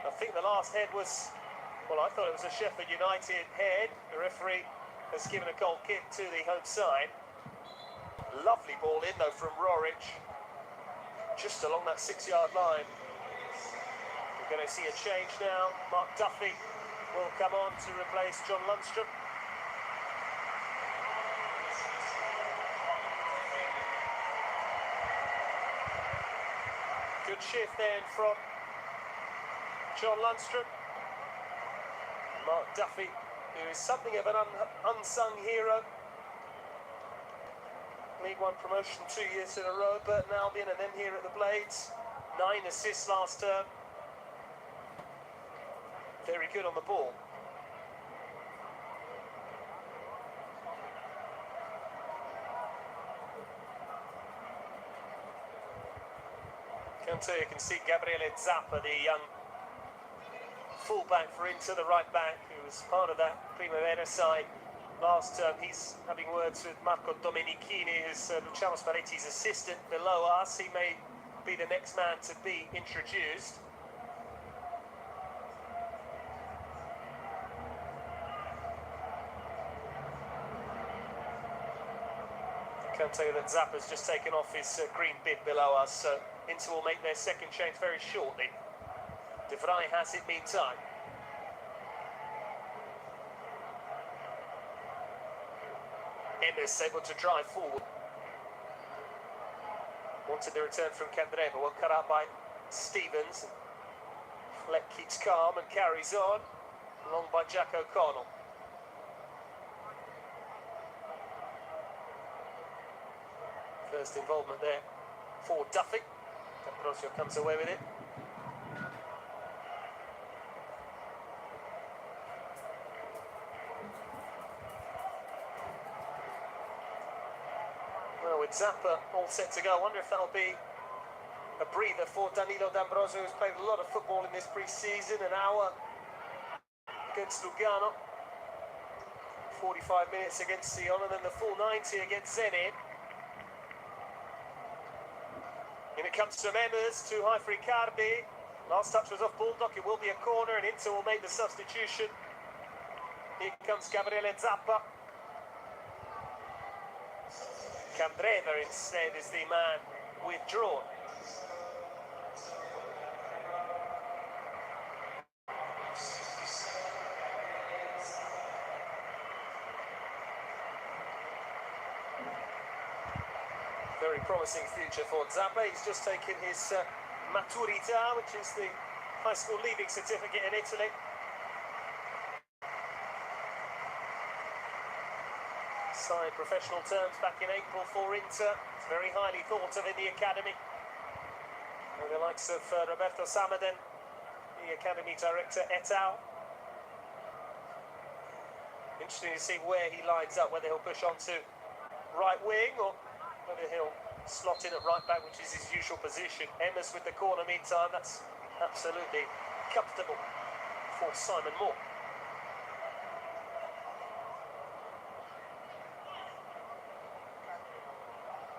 [SPEAKER 1] I think the last head was, well, I thought it was a Sheffield United head. The referee has given a goal kick to the home side. Lovely ball in though from Roric, just along that 6-yard line. We're going to see a change now. Mark Duffy will come on to replace John Lundstrom. Good shift then from John Lundstrom. Mark Duffy, who is something of an unsung hero. League One promotion 2 years in a row, Burton Albion and then here at the Blades. 9 assists last term. Very good on the ball. You can see Gabriele Zappa, the young fullback for Inter, the right back, who was part of that Primavera side last term. He's having words with Marco Domenichini, who's Luciano Spalletti's assistant below us. He may be the next man to be introduced. I can tell you that Zappa's just taken off his green bib below us, so Inter will make their second change very shortly. De Vrij has it meantime. Emes able to drive forward. Wanted the return from Candreva, well cut out by Stevens. Fleck keeps calm and carries on. Long by Jack O'Connell. First involvement there for Duffy. D'Ambrosio comes away with it. Well, with Zappa all set to go, I wonder if that'll be a breather for Danilo D'Ambrosio, who's played a lot of football in this pre-season. An hour against Lugano, 45 minutes against Sion, and then the full 90 against Zenit. In it comes from Emmers, too high for Icardi. Last touch was off Bulldog, it will be a corner, and Inter will make the substitution. Here comes Gabriele Zappa. Candreva instead is the man withdrawn. Very promising future for Zappa. He's just taken his Maturità, which is the high school leaving certificate in Italy. Signed professional terms back in April for Inter. It's very highly thought of in the academy. And the likes of Roberto Samaden, the academy director, et al. Interesting to see where he lines up, whether he'll push on to right wing or whether he'll slot in at right back, which is his usual position. Emmers with the corner meantime. That's absolutely comfortable for Simon Moore.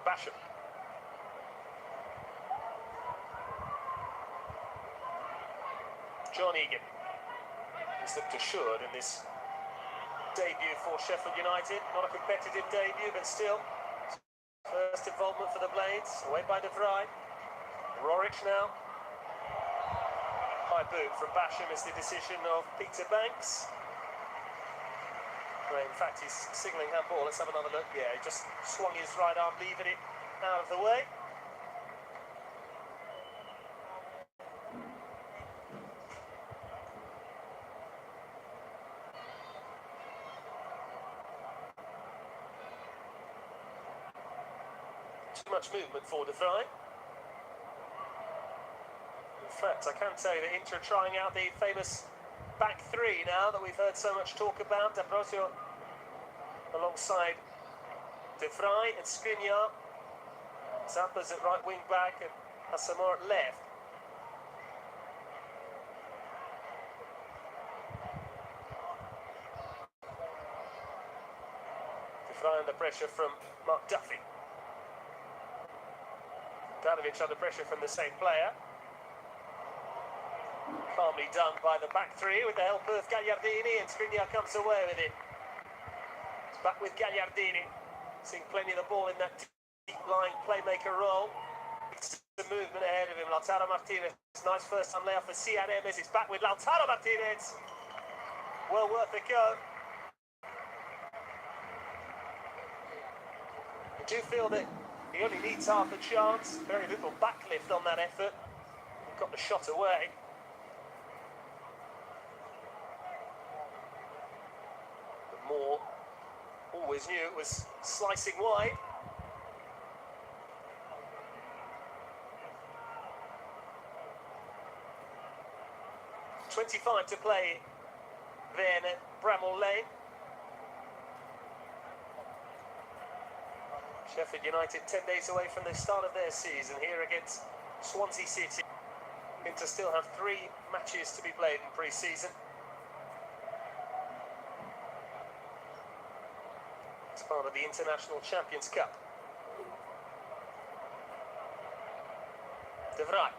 [SPEAKER 1] Basham. John Egan. He's looked assured in this debut for Sheffield United. Not a competitive debut, but still. First involvement for the Blades. Away by De Vrij. Roric now. High boot from Basham is the decision of Peter Banks. Well, in fact, he's signalling handball. Let's have another look. Yeah, he just swung his right arm, leaving it out of the way. Too much movement for De Vrij. In fact, I can tell you that Inter are trying out the famous back three now that we've heard so much talk about. D'Ambrosio alongside De Vrij and Skriniar. Zappa's at right wing back and Asamoah at left. Fry under pressure from Mark Duffy. Danovic under pressure from the same player. Calmly done by the back three with the help of Gagliardini, and Skriniar comes away with it. It's back with Gagliardini. Seeing plenty of the ball in that deep-lying playmaker role. It's the movement ahead of him. Lautaro Martinez. Nice first-time layoff for CRMs. It's back with Lautaro Martinez. Well worth a go. I do feel that he only needs half a chance. Very little backlift on that effort. He got the shot away. But Moore always knew it was slicing wide. .25 to play then at Bramall Lane. Sheffield United 10 days away from the start of their season here against Swansea City. Going to still have 3 matches to be played in pre-season. It's part of the International Champions Cup. De Vrij.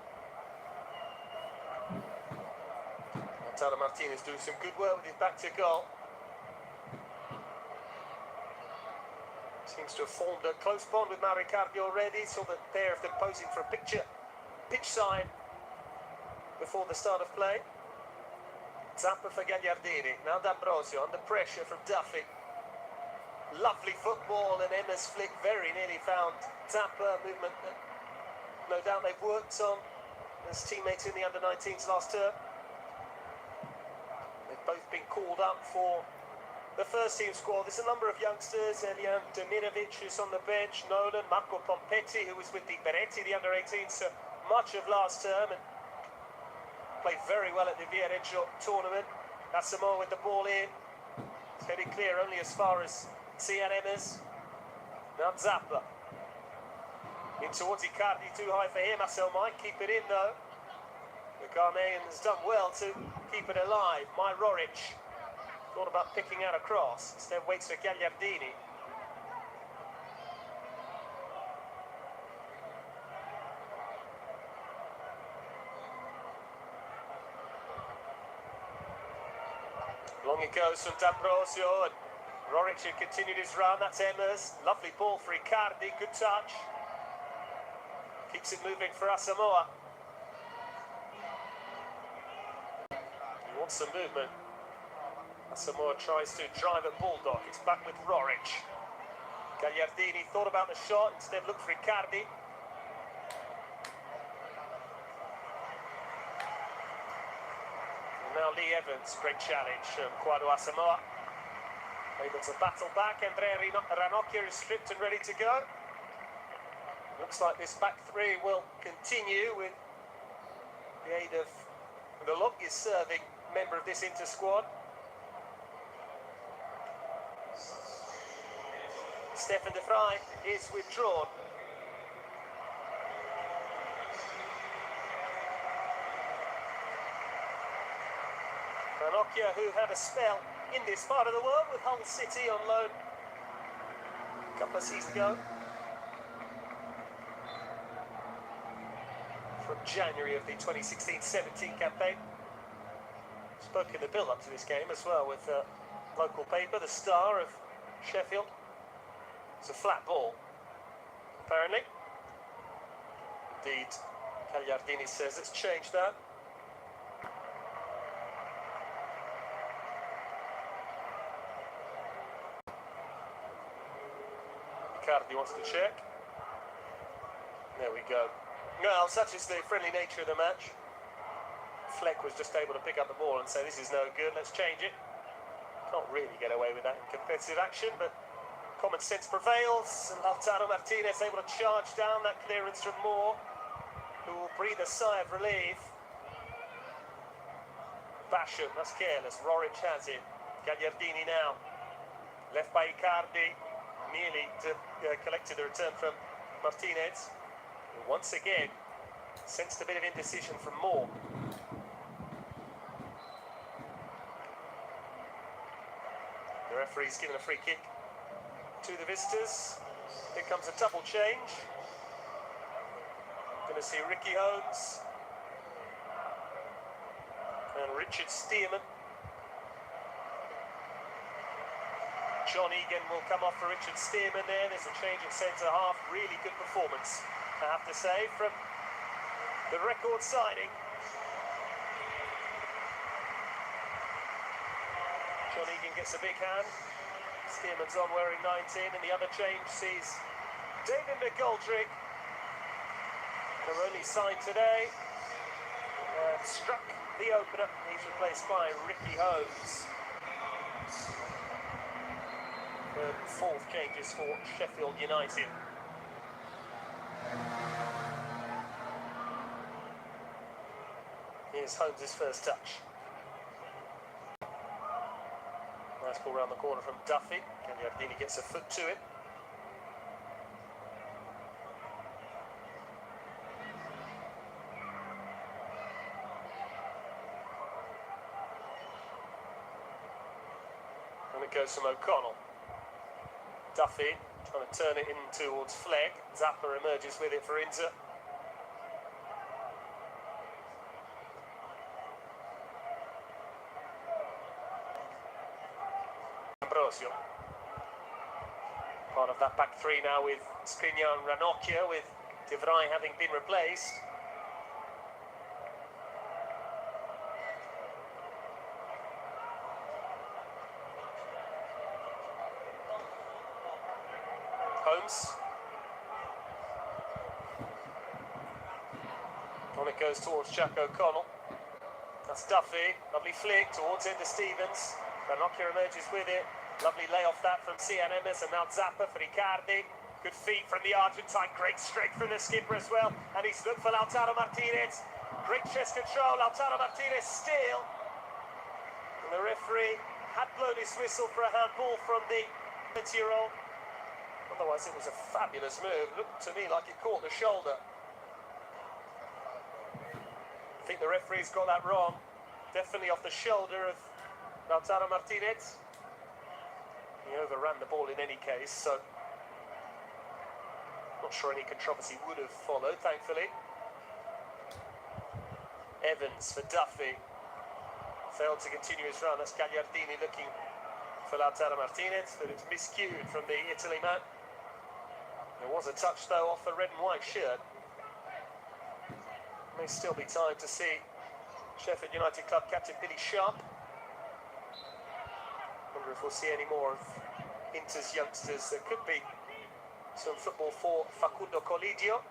[SPEAKER 1] Lautaro Martinez doing some good work with his back to goal. Seems to have formed a close bond with Mauro Icardi already. Saw the pair of them posing for a picture. Pitch side before the start of play. Zappa for Gagliardini. Now D'Ambrosio under pressure from Duffy. Lovely football, and Emma's flick very nearly found Zappa. Movement that no doubt they've worked on as teammates in the under-19s last term. They've both been called up for the first team squad. There's a number of youngsters. Elian Demirovic is on the bench. Nolan, Marco Pompetti, who was with the Beretti, the under-18s, so much of last term and played very well at the Viareggio tournament. Asamoah with the ball in. It's heading clear only as far as CRMs. Now Zappa. In towards Icardi, too high for him. Marcel might keep it in though. The Ghanaian has done well to keep it alive. My Roric thought about picking out a cross. Instead waits for Gagliardini. Long it goes from D'Ambrosio, and Roric had continued his run. That's Emma's. Lovely ball for Icardi. Good touch. Keeps it moving for Asamoah. He wants some movement. Asamoah tries to drive at Bulldog. It's back with Roric. Gagliardini thought about the shot, instead looked for Icardi. And now Lee Evans, great challenge. Kwado Asamoah able to battle back. Andrea Ranocchia is stripped and ready to go. Looks like this back three will continue with the aid of the longest serving member of this inter-squad. Stefan de Vrij is withdrawn. Ranocchia, who had a spell in this part of the world with Hull City on loan a couple of seasons ago. From January of the 2016-17 campaign. Spoke in the build-up to this game as well with local paper, the Star of Sheffield. It's a flat ball, apparently. Indeed, Gagliardini says, let's change that. Icardi wants to check. There we go. Well, such is the friendly nature of the match. Fleck was just able to pick up the ball and say, this is no good, let's change it. Can't really get away with that in competitive action, but common sense prevails, and Lautaro Martinez able to charge down that clearance from Moore, who will breathe a sigh of relief. Basham, that's careless. Roric has it. Gagliardini now. Left by Icardi, nearly to collected the return from Martinez. And once again, sensed a bit of indecision from Moore. The referee's given a free kick to the visitors. Here comes a double change. Going to see Ricky Holmes and Richard Stearman. John Egan will come off for Richard Stearman there. There's a change at centre-half. Really good performance, I have to say, from the record signing. John Egan gets a big hand. Stearman's on wearing 19, and the other change sees David McGoldrick, who only signed today, struck the opener. He's replaced by Ricky Holmes. Fourth changes for Sheffield United. Here's Holmes' first touch. Nice ball round the corner from Duffy. Gagliardini gets a foot to it. And it goes from O'Connell. Duffy trying to turn it in towards Flegg. Zappa emerges with it for Inter. Ambrosio. Part of that back three now with Skriniar and Ranocchia, with De Vrij having been replaced. Holmes. On it goes towards Jack O'Connell. That's Duffy. Lovely flick towards Ender Stevens. Ranocchia emerges with it. Lovely layoff that from Cian Emes, and now Zappa for Riccardi. Good feet from the Argentine. Great strength from the skipper as well. And he's looked for Lautaro Martinez. Great chest control. Lautaro Martinez still. And the referee had blown his whistle for a handball from the 20-year-old. Otherwise, it was a fabulous move. Looked to me like it caught the shoulder. I think the referee's got that wrong. Definitely off the shoulder of Lautaro Martinez. He overran the ball in any case, so not sure any controversy would have followed, thankfully. Evans for Duffy. Failed to continue his run. That's Gagliardini looking for Lautaro Martinez, but it's miscued from the Italy man. There was a touch, though, off the red and white shirt. May still be time to see Sheffield United club captain Billy Sharp. Wonder if we'll see any more of Inter's youngsters. There could be some football for Facundo Colidio.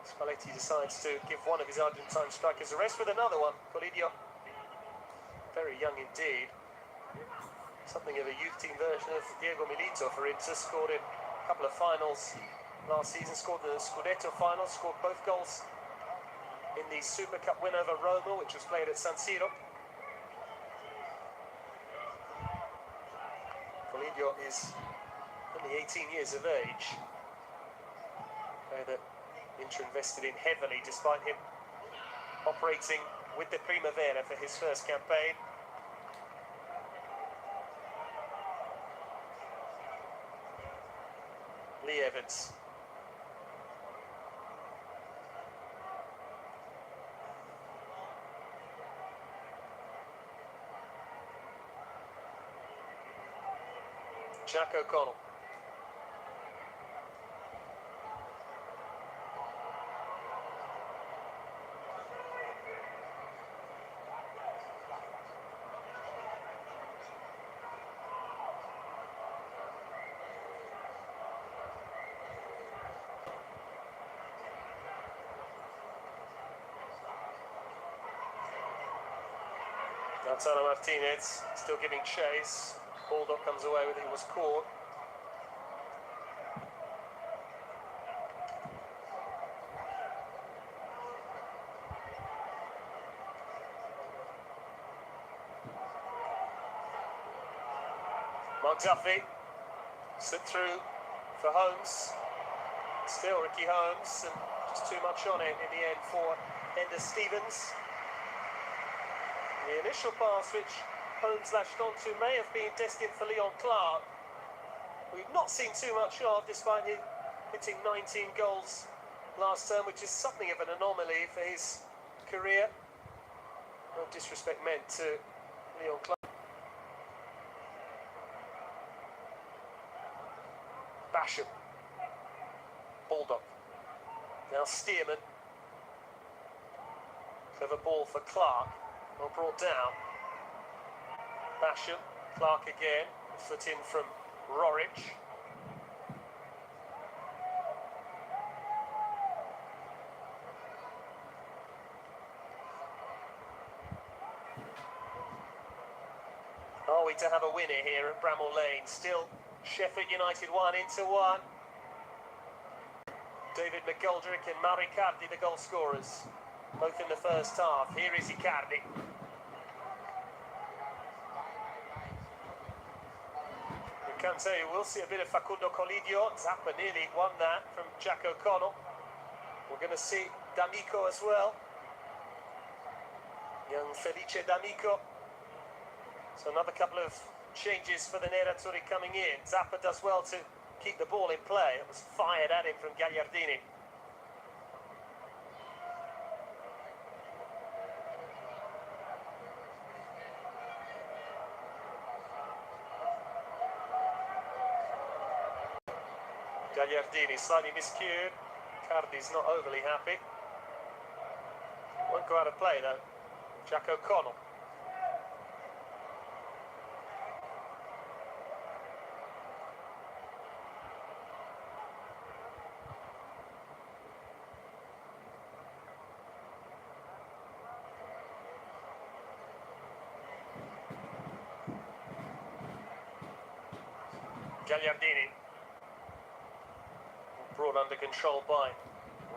[SPEAKER 1] Spalletti decides to give one of his Argentine strikers a rest with another one. Colidio, very young indeed. Something of a youth team version of Diego Milito for Inter. Scored in a couple of finals last season. Scored the Scudetto final. Scored both goals in the Super Cup win over Roma, which was played at San Siro. Colidio is only 18 years of age. Player that Inter invested in heavily, despite him operating with the Primavera for his first campaign. Lee Evans. Jack O'Connell. Lautaro Martinez still giving chase. Baldock comes away with it, he was caught. Mark Duffy slipped through for Holmes. Still Ricky Holmes, and just too much on it in the end for Ender Stevens. The initial pass which Holmes lashed onto may have been destined for Leon Clark. we've not seen too much of, despite him hitting 19 goals last term, which is something of an anomaly for his career. No disrespect meant to Leon Clark. Basham. Baldock. Now Stearman. Clever ball for Clark. Well brought down. Basham. Clark again. Foot in from Rorich. Are we to have a winner here at Bramall Lane? Still Sheffield United 1-1. David McGoldrick and Maricardi, the goal scorers, both in the first half. Here is Icardi. We can tell you, we'll see a bit of Facundo Colidio. Zappa nearly won that from Jack O'Connell. We're going to see D'Amico as well. Young Felice D'Amico. So another couple of changes for the Nerazzurri coming in. Zappa does well to keep the ball in play. It was fired at him from Gagliardini. Gagliardini slightly miscued. Cardi's not overly happy. Won't go out of play though. Jack O'Connell. Gagliardini, brought under control by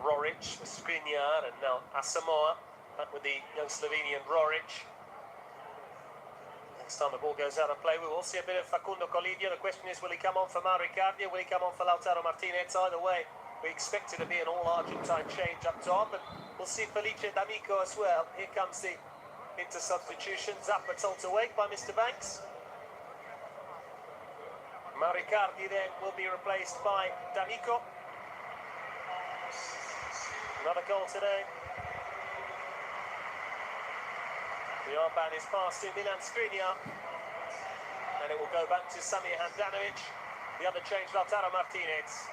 [SPEAKER 1] Rorich, Skriniar, and now Asamoah, back with the young Slovenian Rorich. Next time the ball goes out of play, we will see a bit of Facundo Colidio. The question is, will he come on for Maricardi, or will he come on for Lautaro Martinez? Either way, we expect it to be an all-Argentine change up top, but we'll see Felice D'Amico as well. Here comes the inter-substitution. Zappa told to wait by Mr. Banks. Maricardi then will be replaced by D'Amico. Another goal today. The armband is passed to Milan Skriniar. And it will go back to Samir Handanovic. The other change, Lautaro Martinez.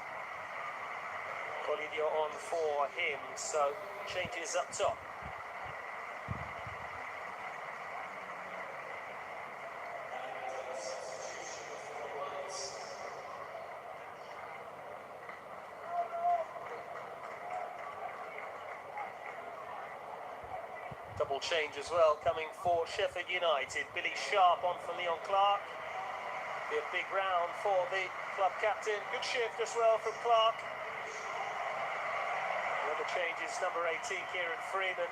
[SPEAKER 1] Colidio on for him, so changes up top. Double change as well coming for Sheffield United. Billy Sharp on for Leon Clark. Be a big round for the club captain. Good shift as well from Clark. The other change is number 18, Kieran Freeman.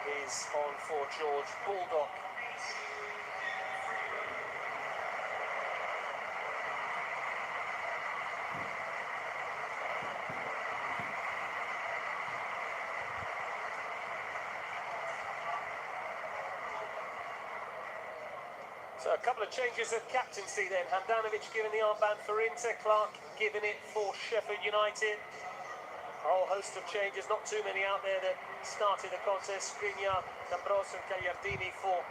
[SPEAKER 1] He's on for George Baldock. So a couple of changes of captaincy then. Handanovic giving the armband for Inter, Clark giving it for Sheffield United. A whole host of changes, not too many out there that started the contest. Skriniar, D'Ambrosio and Gagliardini for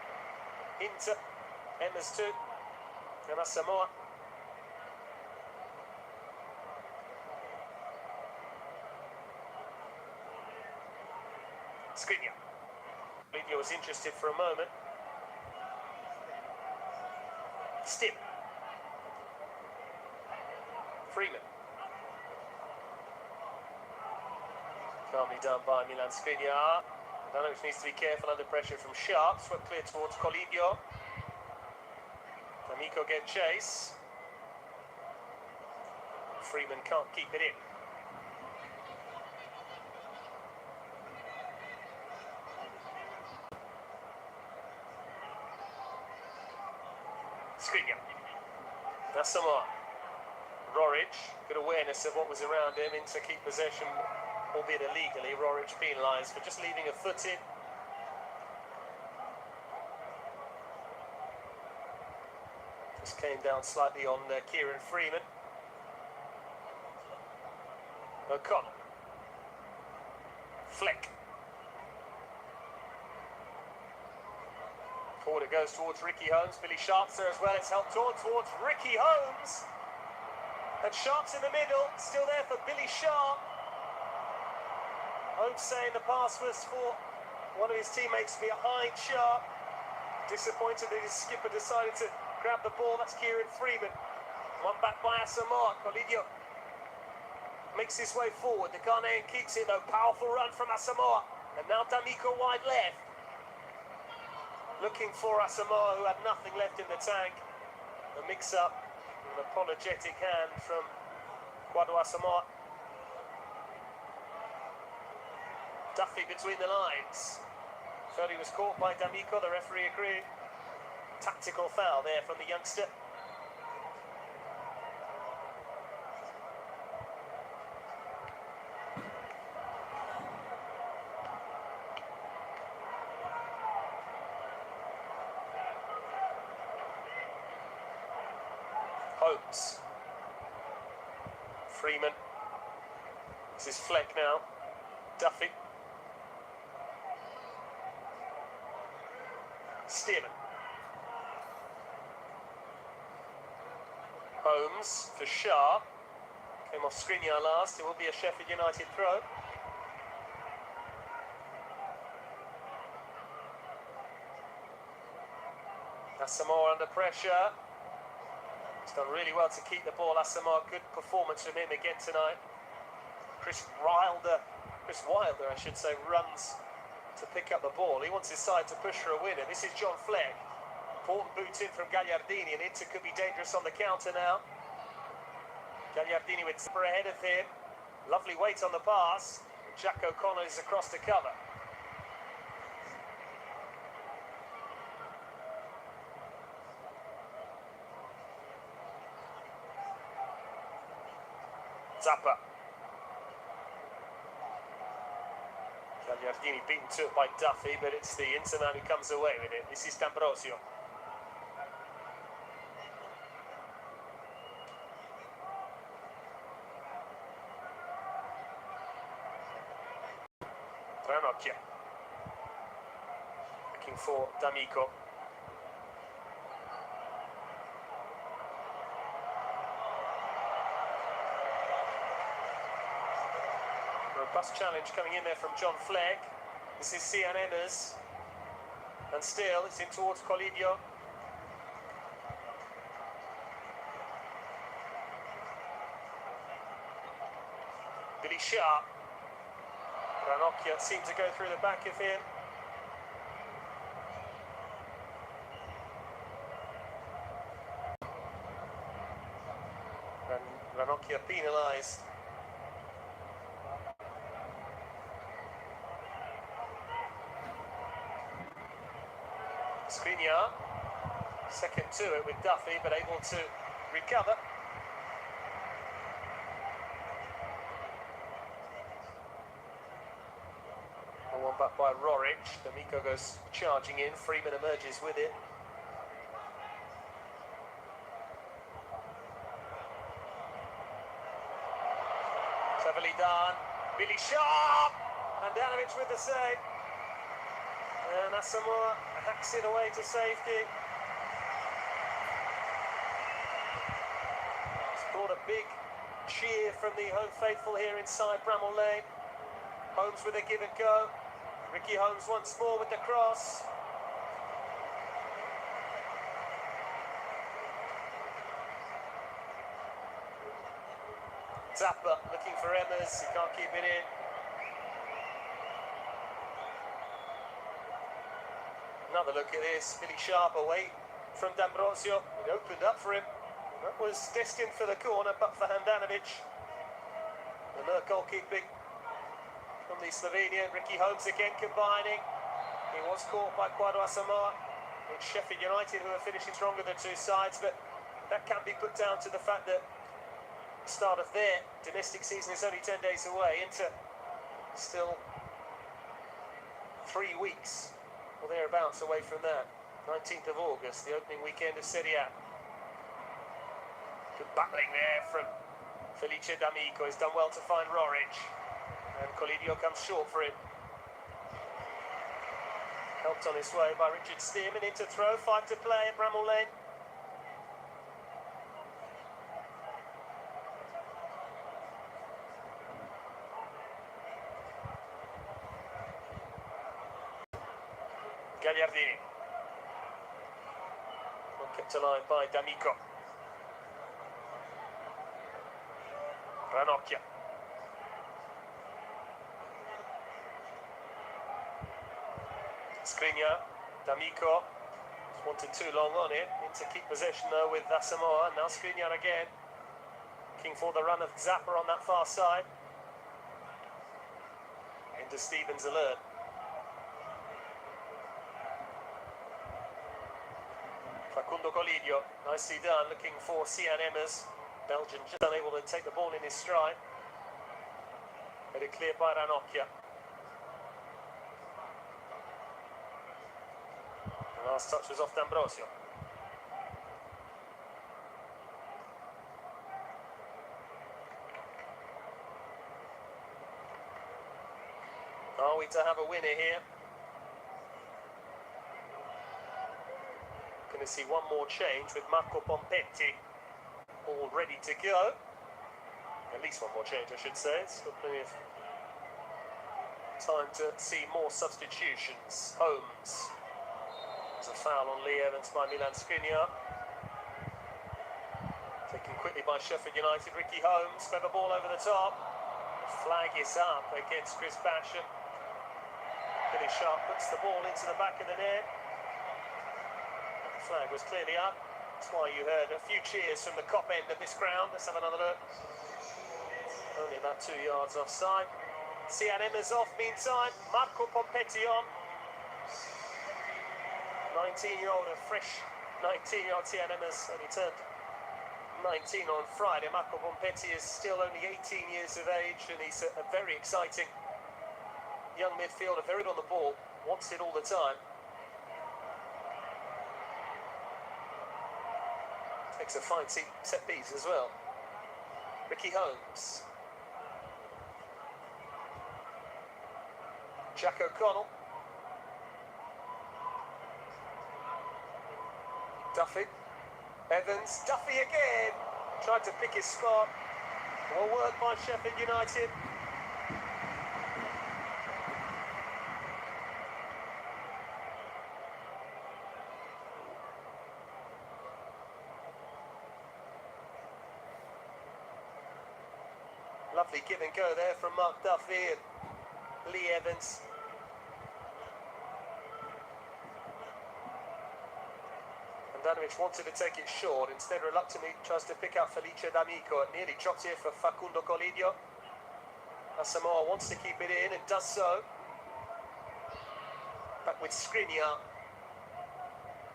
[SPEAKER 1] Inter. Emmers too. And Asamoah. Skriniar. Lidio was interested for a moment. Stim. Freeman. Calmly done by Milan Skriniar. Handanovic needs to be careful under pressure from Sharp. Swept clear towards Colidio. D'Amico get chase. Freeman can't keep it in. Skriniar. Asamoah. Rorich, good awareness of what was around him, in to keep possession, albeit illegally. Rorich penalised for just leaving a foot in. Just came down slightly on Kieran Freeman. O'Connell. Flick. Forward it goes towards Ricky Holmes. Billy Sharp's there as well. It's helped on towards Ricky Holmes. And Sharp's in the middle. Still there for Billy Sharp. Holmes saying the pass was for one of his teammates behind Sharp. Disappointed that his skipper decided to grab the ball. That's Kieran Freeman. One back by Asamoah. Colidio makes his way forward. The Ghanaian keeps it though. Powerful run from Asamoah. And now D'Amico wide left. Looking for Asamoah, who had nothing left in the tank. A mix-up, an apologetic hand from Kwadwo Asamoah. Duffy between the lines. Felt he was caught by D'Amico, the referee agreed. Tactical foul there from the youngster. Holmes. Freeman. This is Fleck now. Duffy. Stearman. Holmes for Shah. Came off Skriniar last. It will be a Sheffield United throw. Asamoah under pressure. He's done really well to keep the ball. Asamoah, good performance from him again tonight. Chris Wilder, I should say, runs to pick up the ball. He wants his side to push for a winner. This is John Fleck. Important boot in from Gagliardini, and Inter could be dangerous on the counter now. Gagliardini with Zipper ahead of him. Lovely weight on the pass. Jack O'Connell is across to cover. Zappa. Gagliardini beaten to it by Duffy, but it's the Interman who comes away with it. This is D'Ambrosio. Ranocchia. Looking for D'Amico. Robust challenge coming in there from John Fleck. This is Sian Emmers. And still, it's in towards Colidio. Billy Sharp. Ranocchia seemed to go through the back of him. And Ranocchia penalised. Skriniar, second to it with Duffy, but able to recover. And one back by Rorich. D'Amico goes charging in. Freeman emerges with it. Cleverly done. Billy Sharp! And Handanovic with the save. And Asamoah hacks it away to safety. It's brought a big cheer from the home faithful here inside Bramall Lane. Holmes with a give and go. Ricky Holmes once more with the cross. Zappa looking for Emmers, he can't keep it in. Another look at this, Billy Sharp away from D'Ambrosio. It opened up for him. That was destined for the corner, but for Handanovic. And the goalkeeping from the Slovenian. Ricky Holmes again combining. He was caught by Kwadwo Asamoah. It's Sheffield United who are finishing stronger than two sides, but that can be put down to the fact that the start of their domestic season is only 10 days away. Inter still 3 weeks or thereabouts away from that. 19th of August, the opening weekend of Serie A. Good battling there from Felice D'Amico. He's done well to find Roric. And Colidio comes short for him. Helped on his way by Richard Stearman into throw. 5 to play at Bramall Lane. Gagliardini. Well kept alive by D'Amico. Ranocchia. Skriniar, D'Amico, just wanted too long on it, need to keep possession though with Asamoah. Now Skriniar again, looking for the run of Zappa on that far side. Into Stevens alert. Facundo Colidio, nicely done, looking for Sian Emmers. Belgian just unable to take the ball in his stride. Had it cleared by Ranocchia. The last touch was off D'Ambrosio. Are we to have a winner here? Going to see one more change with Marco Pompetti all ready to go. At least one more change, I should say. It's got plenty of time to see more substitutions. Holmes. There's a foul on Lee Evans by Milan Skriniar. Taken quickly by Sheffield United. Ricky Holmes, clever ball over the top. The flag is up against Chris Basham. Billy Sharp puts the ball into the back of the net. The flag was clearly up. That's why you heard a few cheers from the Kop end of this ground. Let's have another look. Only about 2 yards offside. Sian Emmers off meantime. Marco Pompetti on. 19-year-old, a fresh 19-year-old Sian Emmers, only turned 19 on Friday. Marco Pompetti is still only 18 years of age, and he's a very exciting young midfielder, very good on the ball, wants it all the time. Takes a fine set piece as well. Ricky Holmes. Jack O'Connell. Duffy. Evans. Duffy again. Tried to pick his spot. Well worked by Sheffield United. Lovely give and go there from Mark Duffy and Lee Evans. Andanovic wanted to take it short, instead reluctantly tries to pick out Felice D'Amico. It nearly dropped here for Facundo Colidio. Asamoah wants to keep it in and does so. Back with Skriniar.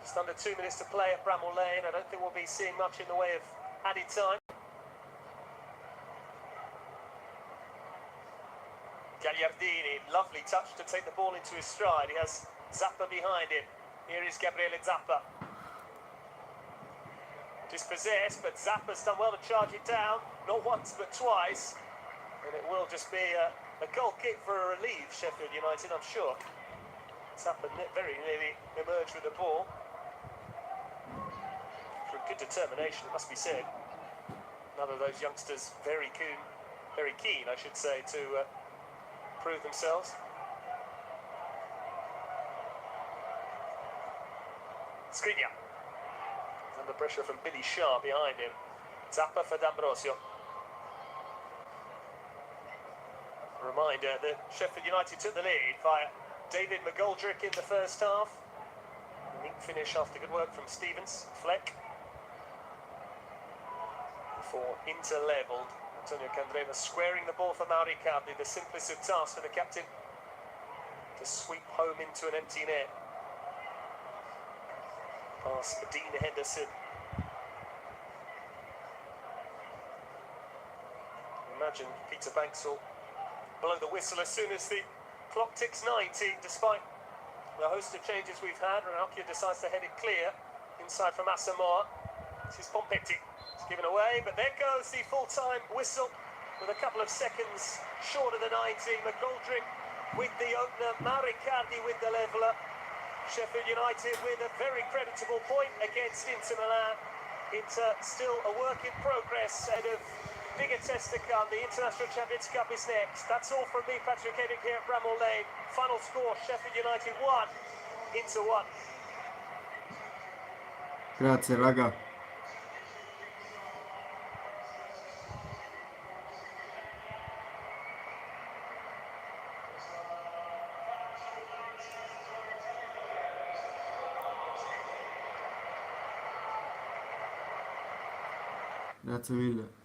[SPEAKER 1] Just under 2 minutes to play at Bramall Lane. I don't think we'll be seeing much in the way of added time. Gagliardini, lovely touch to take the ball into his stride. He has Zappa behind him. Here is Gabriele Zappa. Dispossessed, but Zappa's done well to charge it down. Not once, but twice. And it will just be a goal kick for a relief, Sheffield United, I'm sure. Zappa very nearly emerged with the ball. For good determination, it must be said. None of those youngsters very keen, I should say, to prove themselves. Skriniar. Under pressure from Billy Sharp behind him. Zappa for D'Ambrosio. A reminder that Sheffield United took the lead via David McGoldrick in the first half. A neat finish after good work from Stevens. Fleck. Before inter-levelled. Antonio Candreva squaring the ball for Mauricardi, the simplest of tasks for the captain to sweep home into an empty net. Pass Dean Henderson. Imagine Peter Banks will blow the whistle as soon as the clock ticks 90, despite the host of changes we've had. Ranocchia decides to head it clear inside from Asamoah. This is Pompetti. It's given away, but there goes the full-time whistle with a couple of seconds short of the 90. McGoldrick with the opener, Maricardi with the leveller. Sheffield United with a very creditable point against Inter Milan. Inter still a work in progress ahead of bigger tests to come. The International Champions Cup is next. That's all from me, Patrick Hennig, here at Bramall Lane. Final score, Sheffield United 1, Inter 1.
[SPEAKER 2] Grazie raga. Grazie mille.